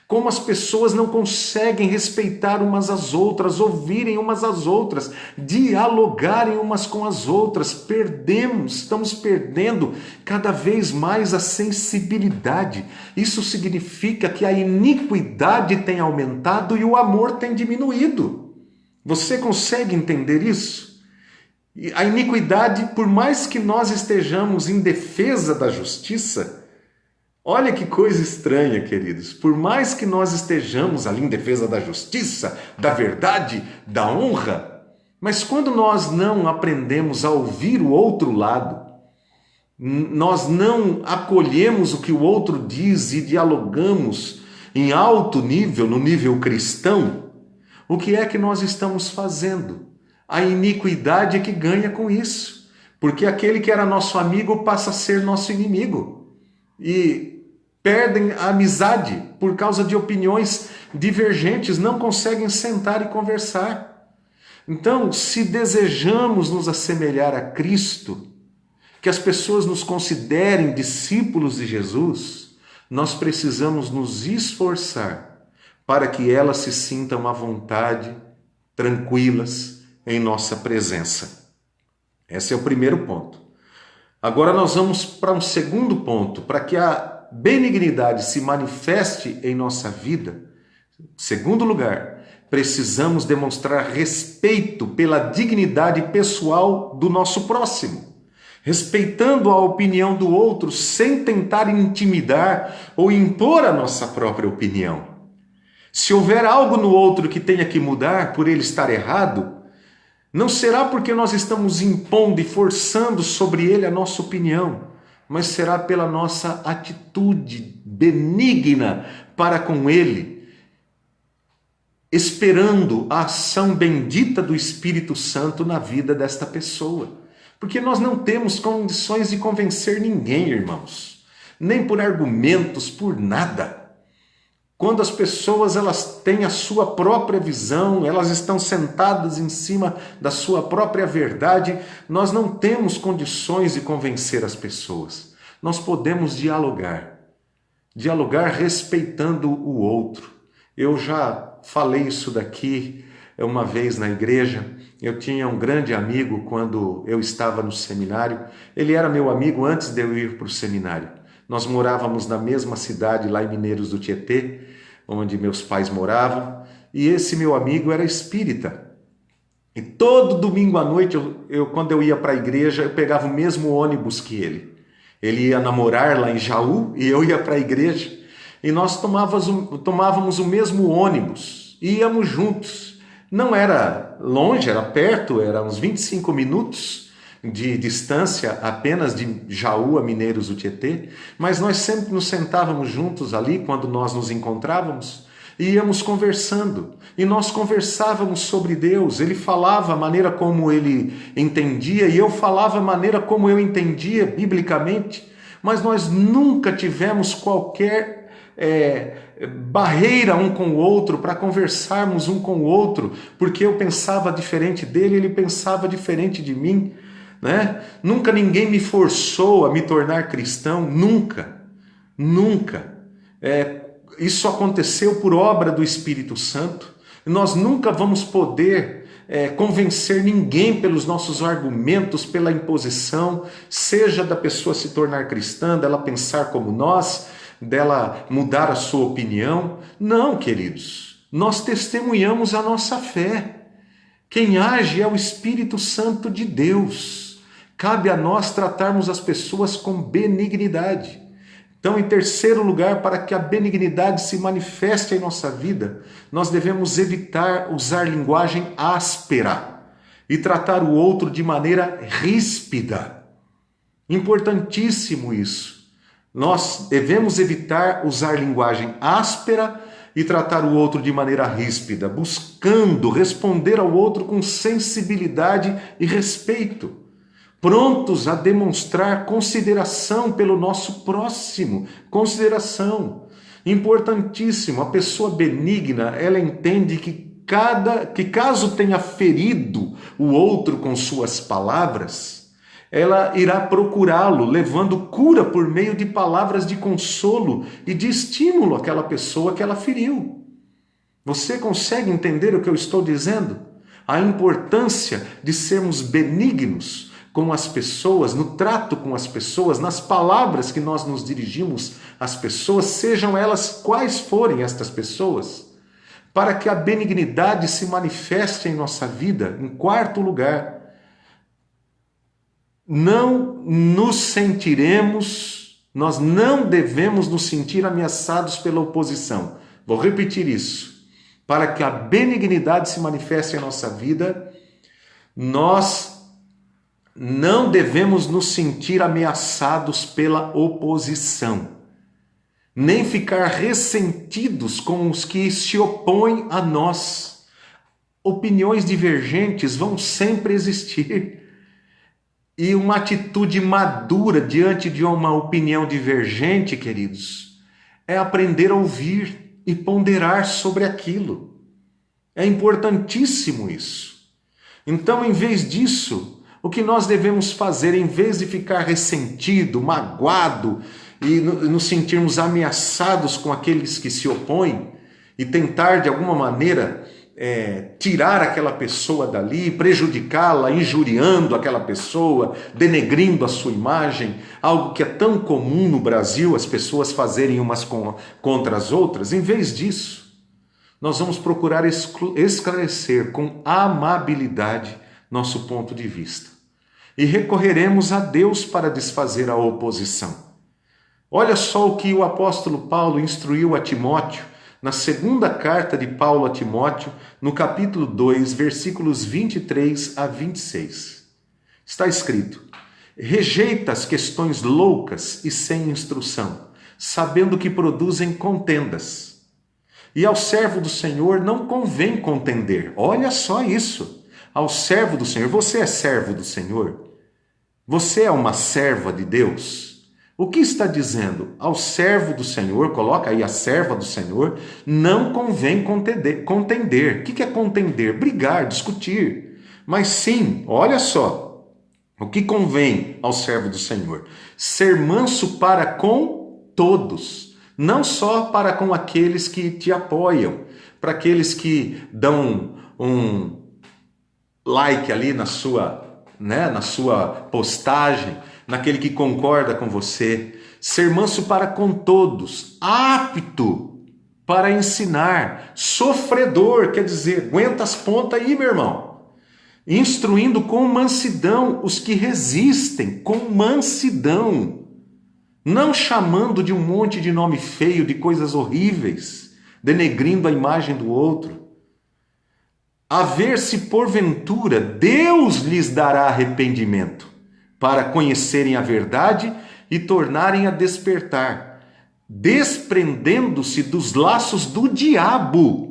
S1: como as pessoas não conseguem respeitar umas às outras, ouvirem umas às outras, dialogarem umas com as outras. Estamos perdendo cada vez mais a sensibilidade. Isso significa que a iniquidade tem aumentado e o amor tem diminuído. Você consegue entender isso? A iniquidade, por mais que nós estejamos em defesa da justiça, olha que coisa estranha, queridos, por mais que nós estejamos ali em defesa da justiça, da verdade, da honra, mas quando nós não aprendemos a ouvir o outro lado, nós não acolhemos o que o outro diz e dialogamos em alto nível, no nível cristão, o que é que nós estamos fazendo? A iniquidade é que ganha com isso, porque aquele que era nosso amigo passa a ser nosso inimigo e perdem a amizade por causa de opiniões divergentes, não conseguem sentar e conversar. Então, se desejamos nos assemelhar a Cristo, que as pessoas nos considerem discípulos de Jesus, nós precisamos nos esforçar para que elas se sintam à vontade, tranquilas, em nossa presença. Esse é o primeiro ponto. Agora nós vamos para um segundo ponto, para que a benignidade se manifeste em nossa vida. Segundo lugar, precisamos demonstrar respeito pela dignidade pessoal do nosso próximo, respeitando a opinião do outro sem tentar intimidar ou impor a nossa própria opinião. Se houver algo no outro que tenha que mudar por ele estar errado, não será porque nós estamos impondo e forçando sobre ele a nossa opinião, mas será pela nossa atitude benigna para com ele, esperando a ação bendita do Espírito Santo na vida desta pessoa. Porque nós não temos condições de convencer ninguém, irmãos, nem por argumentos, por nada. Quando as pessoas elas têm a sua própria visão, elas estão sentadas em cima da sua própria verdade, nós não temos condições de convencer as pessoas. Nós podemos dialogar respeitando o outro. Eu já falei isso daqui uma vez na igreja. Eu tinha um grande amigo quando eu estava no seminário. Ele era meu amigo antes de eu ir para o seminário. Nós morávamos na mesma cidade, lá em Mineiros do Tietê, onde meus pais moravam, e esse meu amigo era espírita. E todo domingo à noite, quando eu ia para a igreja, eu pegava o mesmo ônibus que ele. Ele ia namorar lá em Jaú e eu ia para a igreja. E nós tomávamos o mesmo ônibus, íamos juntos. Não era longe, era perto, era uns 25 minutos de distância apenas de Jaú a Mineiros do Tietê, mas nós sempre nos sentávamos juntos ali quando nós nos encontrávamos e íamos conversando. E nós conversávamos sobre Deus. Ele falava a maneira como ele entendia e eu falava a maneira como eu entendia biblicamente. Mas nós nunca tivemos qualquer barreira um com o outro para conversarmos um com o outro, porque eu pensava diferente dele, ele pensava diferente de mim, né? Nunca ninguém me forçou a me tornar cristão, nunca. Isso aconteceu por obra do Espírito Santo. Nós nunca vamos poder convencer ninguém pelos nossos argumentos, pela imposição, seja da pessoa se tornar cristã, dela pensar como nós, dela mudar a sua opinião. Não, queridos, nós testemunhamos a nossa fé. Quem age é o Espírito Santo de Deus. Cabe a nós tratarmos as pessoas com benignidade. Então, em terceiro lugar, para que a benignidade se manifeste em nossa vida, nós devemos evitar usar linguagem áspera e tratar o outro de maneira ríspida. Importantíssimo isso. Nós devemos evitar usar linguagem áspera e tratar o outro de maneira ríspida, buscando responder ao outro com sensibilidade e respeito, prontos a demonstrar consideração pelo nosso próximo, consideração. Importantíssimo, a pessoa benigna, ela entende que caso tenha ferido o outro com suas palavras, ela irá procurá-lo, levando cura por meio de palavras de consolo e de estímulo àquela pessoa que ela feriu. Você consegue entender o que eu estou dizendo? A importância de sermos benignos com as pessoas, no trato com as pessoas, nas palavras que nós nos dirigimos às pessoas, sejam elas quais forem estas pessoas, para que a benignidade se manifeste em nossa vida. Em quarto lugar, nós não devemos nos sentir ameaçados pela oposição. Vou repetir isso. Para que a benignidade se manifeste em nossa vida, nós não devemos nos sentir ameaçados pela oposição, nem ficar ressentidos com os que se opõem a nós. Opiniões divergentes vão sempre existir. E uma atitude madura diante de uma opinião divergente, queridos, é aprender a ouvir e ponderar sobre aquilo. É importantíssimo isso. Então, em vez disso, o que nós devemos fazer, em vez de ficar ressentido, magoado e nos sentirmos ameaçados com aqueles que se opõem e tentar de alguma maneira tirar aquela pessoa dali, prejudicá-la, injuriando aquela pessoa, denegrindo a sua imagem, algo que é tão comum no Brasil, as pessoas fazerem umas contra as outras, em vez disso, nós vamos procurar esclarecer com amabilidade nosso ponto de vista. E recorreremos a Deus para desfazer a oposição. Olha só o que o apóstolo Paulo instruiu a Timóteo, na segunda carta de Paulo a Timóteo, no capítulo 2, versículos 23 a 26. Está escrito: rejeita as questões loucas e sem instrução, sabendo que produzem contendas. E ao servo do Senhor não convém contender. Olha só isso. Ao servo do Senhor. Você é servo do Senhor? Você é uma serva de Deus? O que está dizendo? Ao servo do Senhor, coloca aí a serva do Senhor, não convém contender. O que é contender? Brigar, discutir. Mas sim, olha só, o que convém ao servo do Senhor? Ser manso para com todos, não só para com aqueles que te apoiam, para aqueles que dão um like ali na sua postagem, naquele que concorda com você. Ser manso para com todos, apto para ensinar, sofredor, quer dizer, aguenta as pontas aí, meu irmão. Instruindo com mansidão os que resistem, com mansidão. Não chamando de um monte de nome feio, de coisas horríveis, denegrindo a imagem do outro. A ver se porventura Deus lhes dará arrependimento, para conhecerem a verdade e tornarem a despertar, desprendendo-se dos laços do diabo,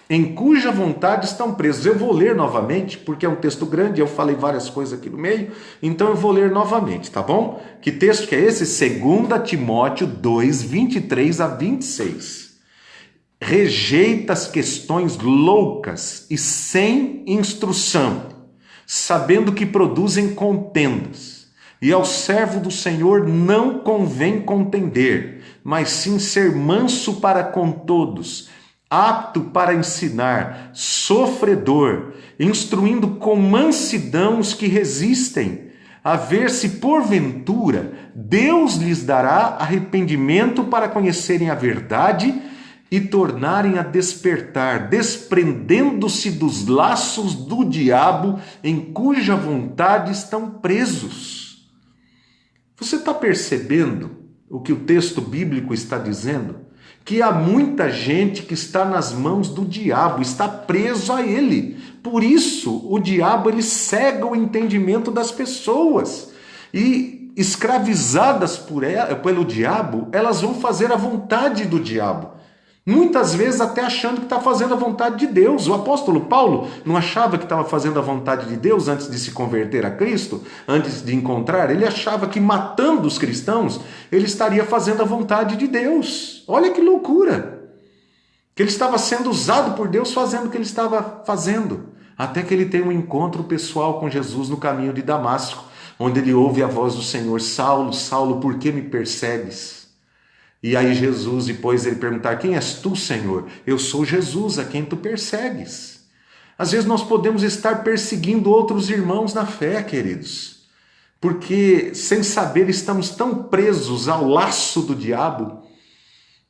S1: em cuja vontade estão presos. Eu vou ler novamente, porque é um texto grande, eu falei várias coisas aqui no meio, então eu vou ler novamente, tá bom? Que texto que é esse? 2 Timóteo 2, 23 a 26. Rejeita as questões loucas e sem instrução, sabendo que produzem contendas. E ao servo do Senhor não convém contender, mas sim ser manso para com todos, apto para ensinar, sofredor, instruindo com mansidão os que resistem, a ver se porventura Deus lhes dará arrependimento para conhecerem a verdade e tornarem a despertar, desprendendo-se dos laços do diabo em cuja vontade estão presos. Você está percebendo o que o texto bíblico está dizendo? Que há muita gente que está nas mãos do diabo, está preso a ele. Por isso, o diabo ele cega o entendimento das pessoas. E escravizadas pelo diabo, elas vão fazer a vontade do diabo. Muitas vezes até achando que está fazendo a vontade de Deus. O apóstolo Paulo não achava que estava fazendo a vontade de Deus antes de se converter a Cristo, antes de encontrar. Ele achava que matando os cristãos, ele estaria fazendo a vontade de Deus. Olha que loucura! Que ele estava sendo usado por Deus fazendo o que ele estava fazendo. Até que ele tem um encontro pessoal com Jesus no caminho de Damasco, onde ele ouve a voz do Senhor: Saulo, Saulo, por que me persegues? E aí Jesus, depois ele perguntar: quem és tu, Senhor? Eu sou Jesus, a quem tu persegues. Às vezes nós podemos estar perseguindo outros irmãos na fé, queridos, porque sem saber estamos tão presos ao laço do diabo,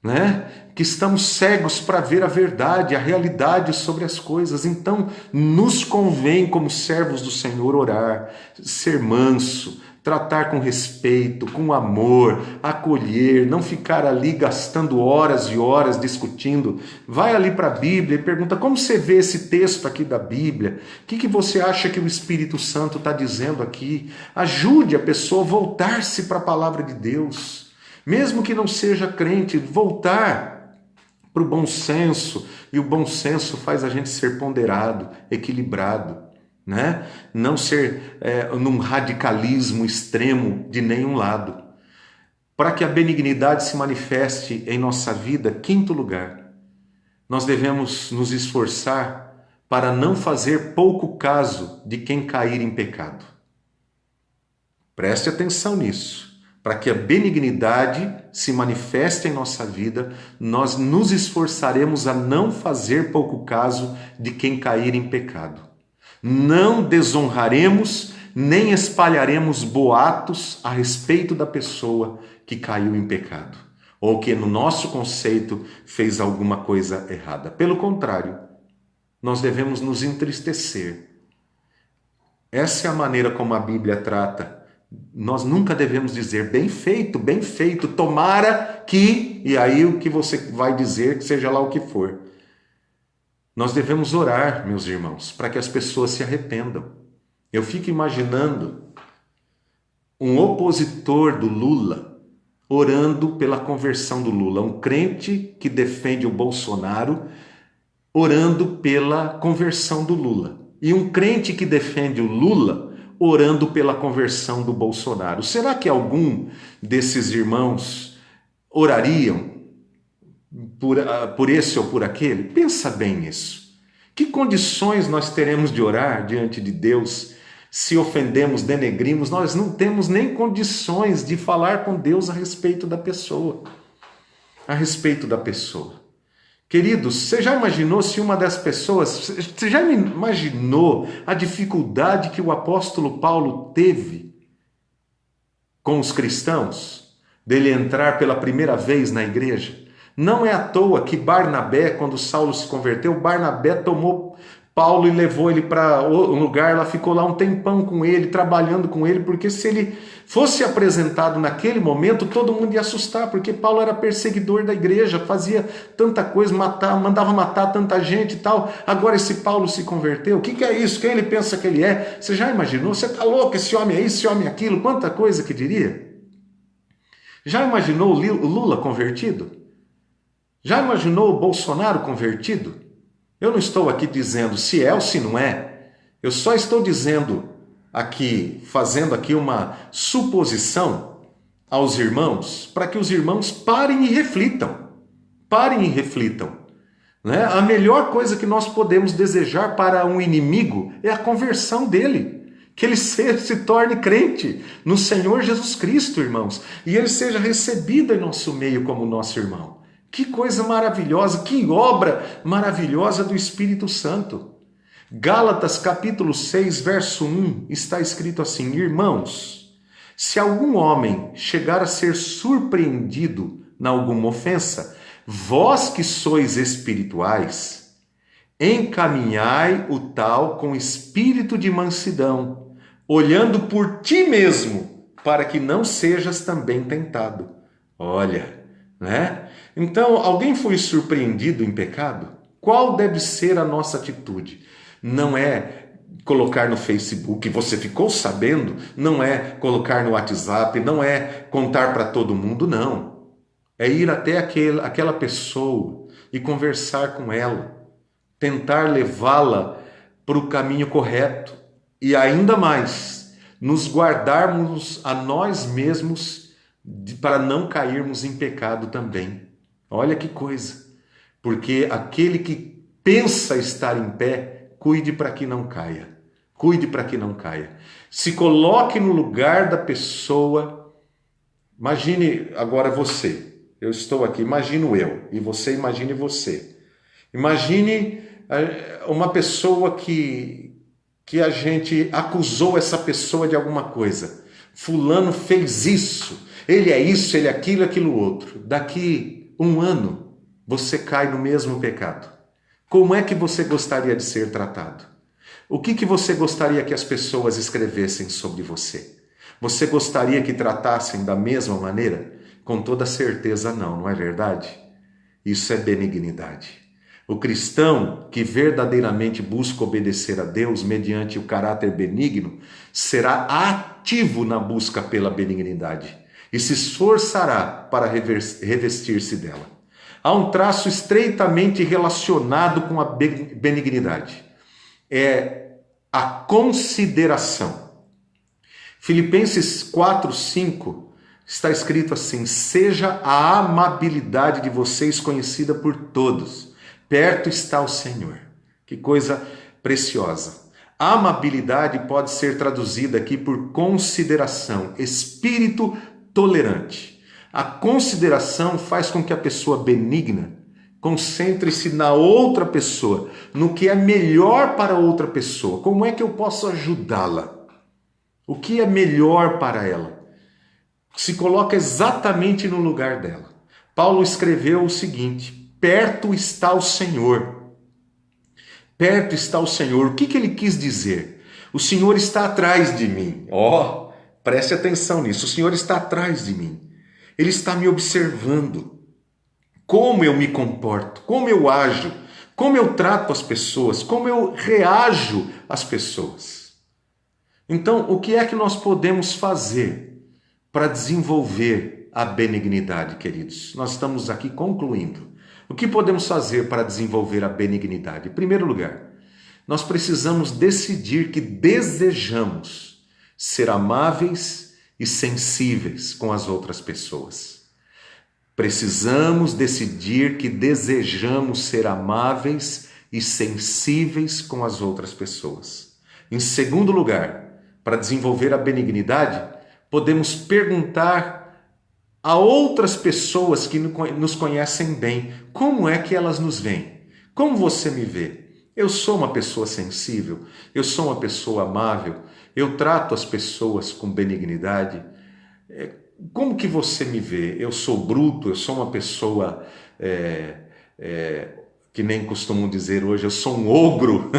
S1: né? Que estamos cegos para ver a verdade, a realidade sobre as coisas. Então nos convém, como servos do Senhor, orar, ser manso, tratar com respeito, com amor, acolher, não ficar ali gastando horas e horas discutindo. Vai ali para a Bíblia e pergunta: como você vê esse texto aqui da Bíblia? O que você acha que o Espírito Santo está dizendo aqui? Ajude a pessoa a voltar-se para a palavra de Deus. Mesmo que não seja crente, voltar para o bom senso. E o bom senso faz a gente ser ponderado, equilibrado, né? Não ser num radicalismo extremo de nenhum lado. Para que a benignidade se manifeste em nossa vida, quinto lugar, nós devemos nos esforçar para não fazer pouco caso de quem cair em pecado. Preste atenção nisso. Para que a benignidade se manifeste em nossa vida, nós nos esforçaremos a não fazer pouco caso de quem cair em pecado. Não desonraremos nem espalharemos boatos a respeito da pessoa que caiu em pecado, ou que no nosso conceito fez alguma coisa errada. Pelo contrário, nós devemos nos entristecer. Essa é a maneira como a Bíblia trata. Nós nunca devemos dizer bem feito, tomara que, e aí o que você vai dizer, que seja lá o que for. Nós devemos orar, meus irmãos, para que as pessoas se arrependam. Eu fico imaginando um opositor do Lula orando pela conversão do Lula, um crente que defende o Bolsonaro orando pela conversão do Lula, e um crente que defende o Lula orando pela conversão do Bolsonaro. Será que algum desses irmãos orariam por esse ou por aquele? Pensa bem nisso. Que condições nós teremos de orar diante de Deus se ofendemos, denegrimos? Nós não temos nem condições de falar com Deus a respeito da pessoa. A respeito da pessoa. Queridos, você já imaginou se uma das pessoas... Você já imaginou a dificuldade que o apóstolo Paulo teve com os cristãos? Dele entrar pela primeira vez na igreja? Não é à toa que Barnabé, quando Saulo se converteu, Barnabé tomou Paulo e levou ele para um lugar, lá ficou lá um tempão com ele, trabalhando com ele, porque se ele fosse apresentado naquele momento, todo mundo ia assustar, porque Paulo era perseguidor da igreja, fazia tanta coisa, mandava matar tanta gente e tal. Agora esse Paulo se converteu, o que é isso? Quem ele pensa que ele é? Você já imaginou? Você está louco, esse homem é isso, esse homem é aquilo, quanta coisa que diria? Já imaginou o Lula convertido? Já imaginou o Bolsonaro convertido? Eu não estou aqui dizendo se é ou se não é. Eu só estou dizendo aqui, fazendo aqui uma suposição aos irmãos, para que os irmãos parem e reflitam. Parem e reflitam. Né? A melhor coisa que nós podemos desejar para um inimigo é a conversão dele. Que ele se torne crente no Senhor Jesus Cristo, irmãos. E ele seja recebido em nosso meio como nosso irmão. Que coisa maravilhosa, que obra maravilhosa do Espírito Santo. Gálatas capítulo 6, verso 1, está escrito assim: irmãos, se algum homem chegar a ser surpreendido em alguma ofensa, vós que sois espirituais, encaminhai o tal com espírito de mansidão, olhando por ti mesmo, para que não sejas também tentado. Olha, né? Então, alguém foi surpreendido em pecado? Qual deve ser a nossa atitude? Não é colocar no Facebook, você ficou sabendo? Não é colocar no WhatsApp, não é contar para todo mundo, não. É ir até aquela pessoa e conversar com ela, tentar levá-la para o caminho correto e ainda mais, nos guardarmos a nós mesmos para não cairmos em pecado também. Olha que coisa, porque aquele que pensa estar em pé, cuide para que não caia. Cuide para que não caia. Se coloque no lugar da pessoa. Imagine agora você. Eu estou aqui, imagino eu, e você imagine você. Imagine uma pessoa que a gente acusou essa pessoa de alguma coisa. Fulano fez isso, ele é isso, ele é aquilo, aquilo outro. Daqui um ano, você cai no mesmo pecado. Como é que você gostaria de ser tratado? O que você gostaria que as pessoas escrevessem sobre você? Você gostaria que tratassem da mesma maneira? Com toda certeza não é verdade? Isso é benignidade. O cristão que verdadeiramente busca obedecer a Deus mediante o caráter benigno será ativo na busca pela benignidade e se esforçará para revestir-se dela. Há um traço estreitamente relacionado com a benignidade. É a consideração. Filipenses 4:5 está escrito assim: seja a amabilidade de vocês conhecida por todos. Perto está o Senhor. Que coisa preciosa. A amabilidade pode ser traduzida aqui por consideração, espírito tolerante. A consideração faz com que a pessoa benigna concentre-se na outra pessoa, no que é melhor para outra pessoa. Como é que eu posso ajudá-la? O que é melhor para ela? Se coloca exatamente no lugar dela. Paulo escreveu o seguinte: perto está o Senhor. Perto está o Senhor. O que ele quis dizer? O Senhor está atrás de mim. Preste atenção nisso. O Senhor está atrás de mim. Ele está me observando. Como eu me comporto, como eu ajo, como eu trato as pessoas, como eu reajo às pessoas. Então, o que é que nós podemos fazer para desenvolver a benignidade, queridos? Nós estamos aqui concluindo. O que podemos fazer para desenvolver a benignidade? Em primeiro lugar, nós precisamos decidir que desejamos ser amáveis e sensíveis com as outras pessoas. Precisamos decidir que desejamos ser amáveis e sensíveis com as outras pessoas. Em segundo lugar, para desenvolver a benignidade, podemos perguntar a outras pessoas que nos conhecem bem, como é que elas nos veem? Como você me vê? Eu sou uma pessoa sensível, eu sou uma pessoa amável, eu trato as pessoas com benignidade. Como que você me vê? Eu sou bruto, eu sou uma pessoa, que nem costumam dizer hoje, eu sou um ogro,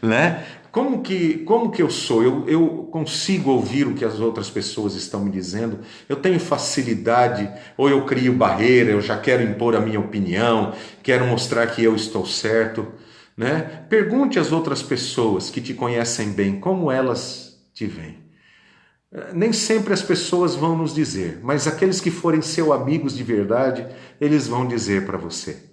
S1: né? Como que eu sou? Eu consigo ouvir o que as outras pessoas estão me dizendo? Eu tenho facilidade, ou eu crio barreira, eu já quero impor a minha opinião, quero mostrar que eu estou certo, né? Pergunte às outras pessoas que te conhecem bem, como elas te veem. Nem sempre as pessoas vão nos dizer, mas aqueles que forem seus amigos de verdade, eles vão dizer para você.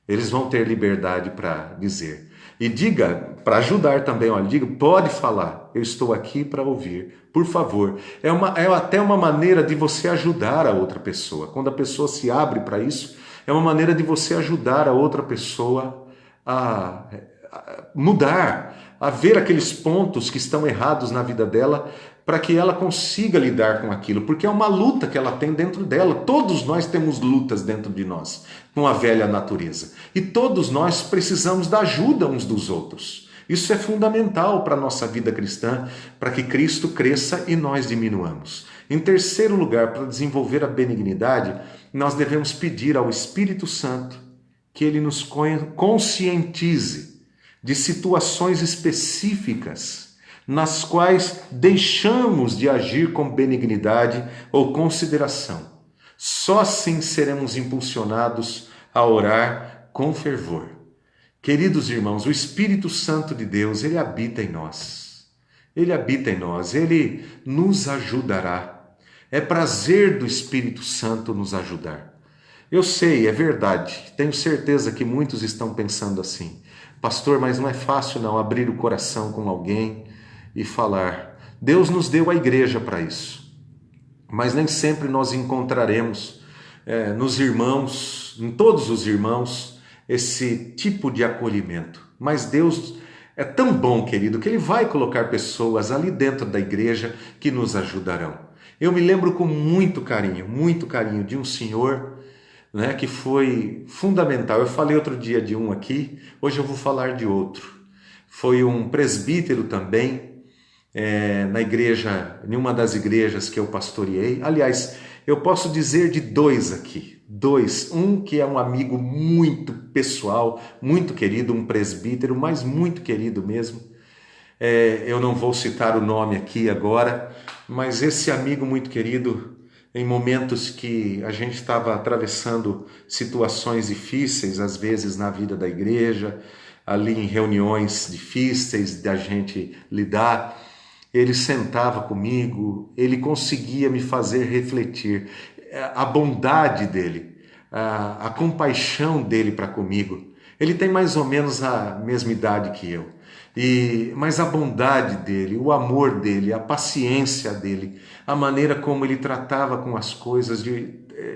S1: Eles vão ter liberdade para dizer. E diga, para ajudar também, olha, diga, pode falar, eu estou aqui para ouvir, por favor. É até uma maneira de você ajudar a outra pessoa. Quando a pessoa se abre para isso, é uma maneira de você ajudar a outra pessoa a mudar, a ver aqueles pontos que estão errados na vida dela, para que ela consiga lidar com aquilo, porque é uma luta que ela tem dentro dela. Todos nós temos lutas dentro de nós, com a velha natureza. E todos nós precisamos da ajuda uns dos outros. Isso é fundamental para a nossa vida cristã, para que Cristo cresça e nós diminuamos. Em terceiro lugar, para desenvolver a benignidade, nós devemos pedir ao Espírito Santo que ele nos conscientize de situações específicas nas quais deixamos de agir com benignidade ou consideração. Só assim seremos impulsionados a orar com fervor. Queridos irmãos, o Espírito Santo de Deus, ele habita em nós. Ele habita em nós, ele nos ajudará. É prazer do Espírito Santo nos ajudar. Eu sei, é verdade, tenho certeza que muitos estão pensando assim. Pastor, mas não é fácil não abrir o coração com alguém e falar. Deus nos deu a igreja para isso, mas nem sempre nós encontraremos nos irmãos, em todos os irmãos, esse tipo de acolhimento. Mas Deus é tão bom, querido, que Ele vai colocar pessoas ali dentro da igreja que nos ajudarão. Eu me lembro com muito carinho de um senhor, né, que foi fundamental. Eu falei outro dia de um aqui, hoje eu vou falar de outro. Foi um presbítero também, na igreja, em uma das igrejas que eu pastoreei. Aliás, eu posso dizer de dois aqui. Um que é um amigo muito pessoal, muito querido, um presbítero, mas muito querido mesmo. Eu não vou citar o nome aqui agora, mas esse amigo muito querido, em momentos que a gente estava atravessando situações difíceis, às vezes na vida da igreja, ali em reuniões difíceis da gente lidar, ele sentava comigo, ele conseguia me fazer refletir. A bondade dele, a compaixão dele para comigo. Ele tem mais ou menos a mesma idade que eu. Mas a bondade dele, o amor dele, a paciência dele, a maneira como ele tratava com as coisas,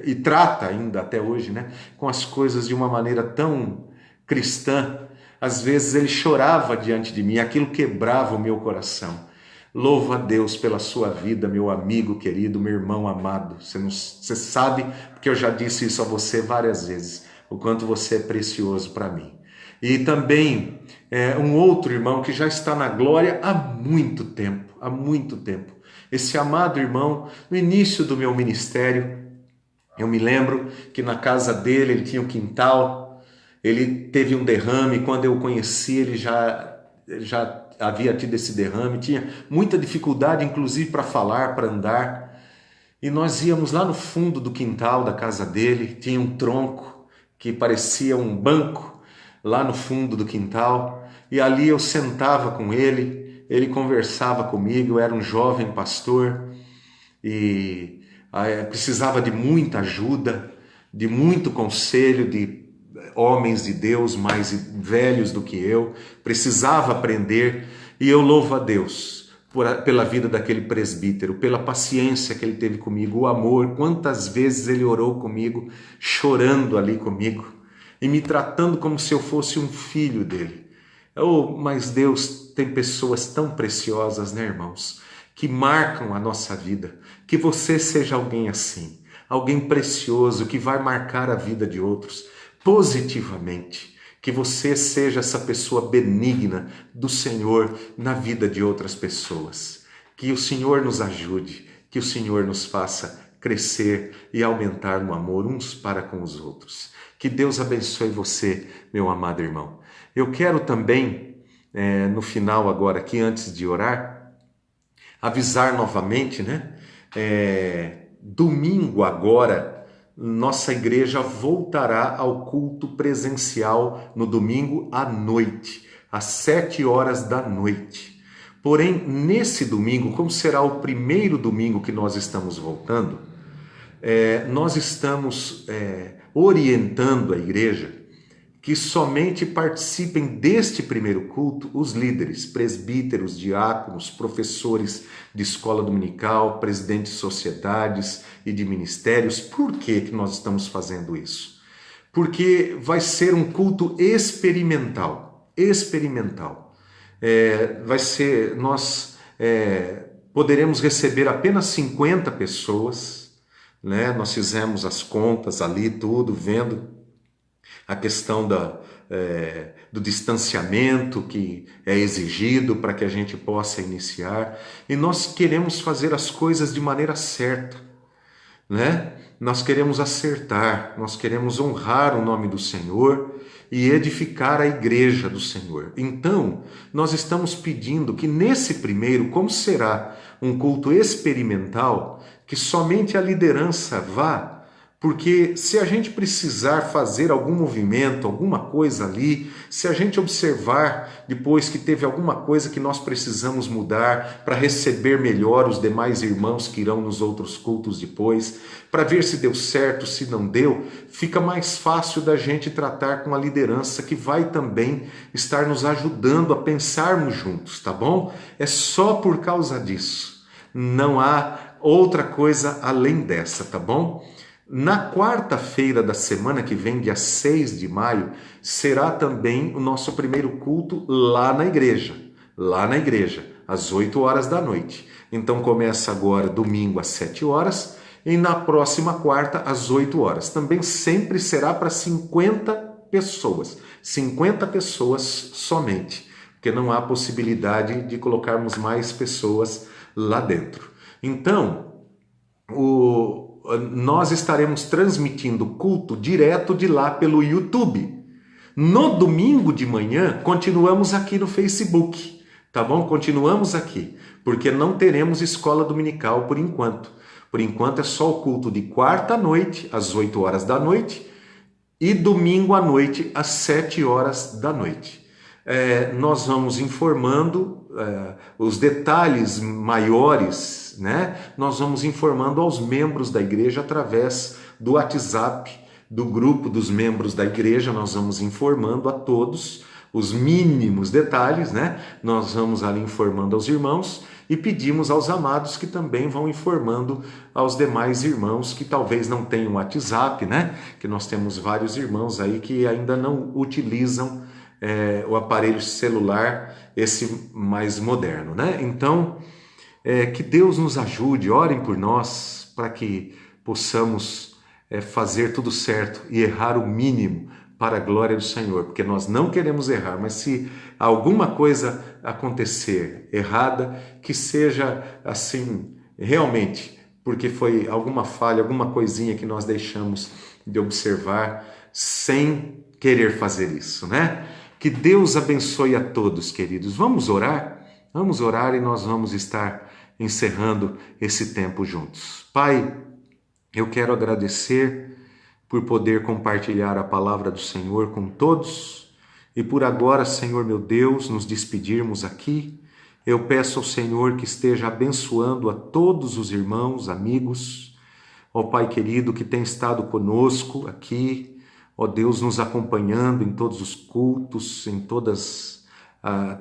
S1: e trata ainda até hoje, né, com as coisas de uma maneira tão cristã. Às vezes ele chorava diante de mim, aquilo quebrava o meu coração. Louvo a Deus pela sua vida, meu amigo querido, meu irmão amado. Você sabe, porque eu já disse isso a você várias vezes, o quanto você é precioso para mim. E também um outro irmão que já está na glória há muito tempo. Esse amado irmão, no início do meu ministério, eu me lembro que na casa dele ele tinha um quintal, ele teve um derrame. Quando eu o conheci, ele já havia tido esse derrame, tinha muita dificuldade, inclusive, para falar, para andar. E nós íamos lá no fundo do quintal da casa dele, tinha um tronco que parecia um banco lá no fundo do quintal, e ali eu sentava com ele conversava comigo. Eu era um jovem pastor e precisava de muita ajuda, de muito conselho, de homens de Deus mais velhos do que eu, precisava aprender. E eu louvo a Deus pela vida daquele presbítero, pela paciência que ele teve comigo, o amor, quantas vezes ele orou comigo, chorando ali comigo e me tratando como se eu fosse um filho dele. Mas Deus tem pessoas tão preciosas, né, irmãos, que marcam a nossa vida. Que você seja alguém assim, alguém precioso, que vai marcar a vida de outros positivamente, que você seja essa pessoa benigna do Senhor na vida de outras pessoas. Que o Senhor nos ajude, que o Senhor nos faça crescer e aumentar no amor uns para com os outros. Que Deus abençoe você, meu amado irmão. Eu quero também, no final agora aqui, antes de orar, avisar novamente, né? Domingo agora, nossa igreja voltará ao culto presencial no domingo à noite, às 7 horas da noite. Porém, nesse domingo, como será o primeiro domingo que nós estamos voltando, nós estamos orientando a igreja que somente participem deste primeiro culto os líderes, presbíteros, diáconos, professores de escola dominical, presidentes de sociedades e de ministérios. Por que nós estamos fazendo isso? Porque vai ser um culto experimental. Nós poderemos receber apenas 50 pessoas, né? Nós fizemos as contas ali, tudo, vendo a questão do distanciamento que é exigido para que a gente possa iniciar. E nós queremos fazer as coisas de maneira certa, né? Nós queremos acertar, nós queremos honrar o nome do Senhor e edificar a igreja do Senhor. Então, nós estamos pedindo que nesse primeiro, como será um culto experimental, que somente a liderança vá. Porque se a gente precisar fazer algum movimento, alguma coisa ali, se a gente observar depois que teve alguma coisa que nós precisamos mudar para receber melhor os demais irmãos que irão nos outros cultos depois, para ver se deu certo, se não deu, fica mais fácil da gente tratar com a liderança que vai também estar nos ajudando a pensarmos juntos, tá bom? É só por causa disso. Não há outra coisa além dessa, tá bom? Na quarta-feira da semana que vem, dia 6 de maio, será também o nosso primeiro culto lá na igreja, às 8 horas da noite. Então começa agora domingo às 7 horas e na próxima quarta às 8 horas. Também sempre será para 50 pessoas somente, porque não há possibilidade de colocarmos mais pessoas lá dentro. Então, nós estaremos transmitindo o culto direto de lá pelo YouTube. No domingo de manhã, continuamos aqui no Facebook, tá bom? Continuamos aqui, porque não teremos escola dominical por enquanto. Por enquanto é só o culto de quarta à noite, às 8 horas da noite, e domingo à noite, às 7 horas da noite. Nós vamos informando os detalhes maiores, né? Nós vamos informando aos membros da igreja através do WhatsApp, do grupo dos membros da igreja. Nós vamos informando a todos os mínimos detalhes, né? Nós vamos ali informando aos irmãos e pedimos aos amados que também vão informando aos demais irmãos que talvez não tenham WhatsApp, né? Que nós temos vários irmãos aí que ainda não utilizam o aparelho celular, esse mais moderno, né? Então, que Deus nos ajude, orem por nós, para que possamos fazer tudo certo e errar o mínimo para a glória do Senhor, porque nós não queremos errar, mas se alguma coisa acontecer errada, que seja assim, realmente, porque foi alguma falha, alguma coisinha que nós deixamos de observar sem querer fazer isso, né? Que Deus abençoe a todos, queridos. Vamos orar? Vamos orar e nós vamos estar encerrando esse tempo juntos. Pai, eu quero agradecer por poder compartilhar a palavra do Senhor com todos e por agora, Senhor meu Deus, nos despedirmos aqui. Eu peço ao Senhor que esteja abençoando a todos os irmãos, amigos, ó Pai querido que tem estado conosco aqui, ó Deus, nos acompanhando em todos os cultos, em todos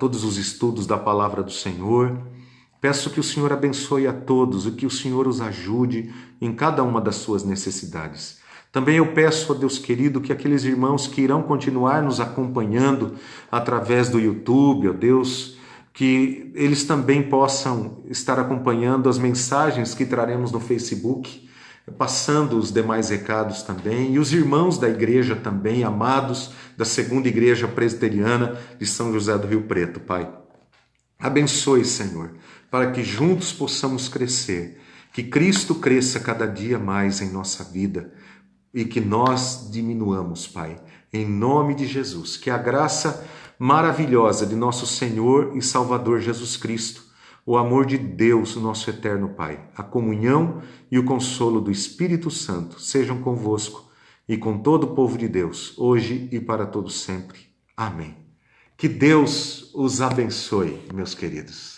S1: os estudos da palavra do Senhor. Peço que o Senhor abençoe a todos e que o Senhor os ajude em cada uma das suas necessidades. Também eu peço, ó Deus querido, que aqueles irmãos que irão continuar nos acompanhando através do YouTube, ó Deus, que eles também possam estar acompanhando as mensagens que traremos no Facebook, passando os demais recados também, e os irmãos da igreja também, amados da segunda igreja presbiteriana de São José do Rio Preto, Pai. Abençoe, Senhor, para que juntos possamos crescer, que Cristo cresça cada dia mais em nossa vida e que nós diminuamos, Pai, em nome de Jesus. Que a graça maravilhosa de nosso Senhor e Salvador Jesus Cristo, o amor de Deus, nosso eterno Pai, a comunhão e o consolo do Espírito Santo sejam convosco e com todo o povo de Deus, hoje e para todos sempre. Amém. Que Deus os abençoe, meus queridos.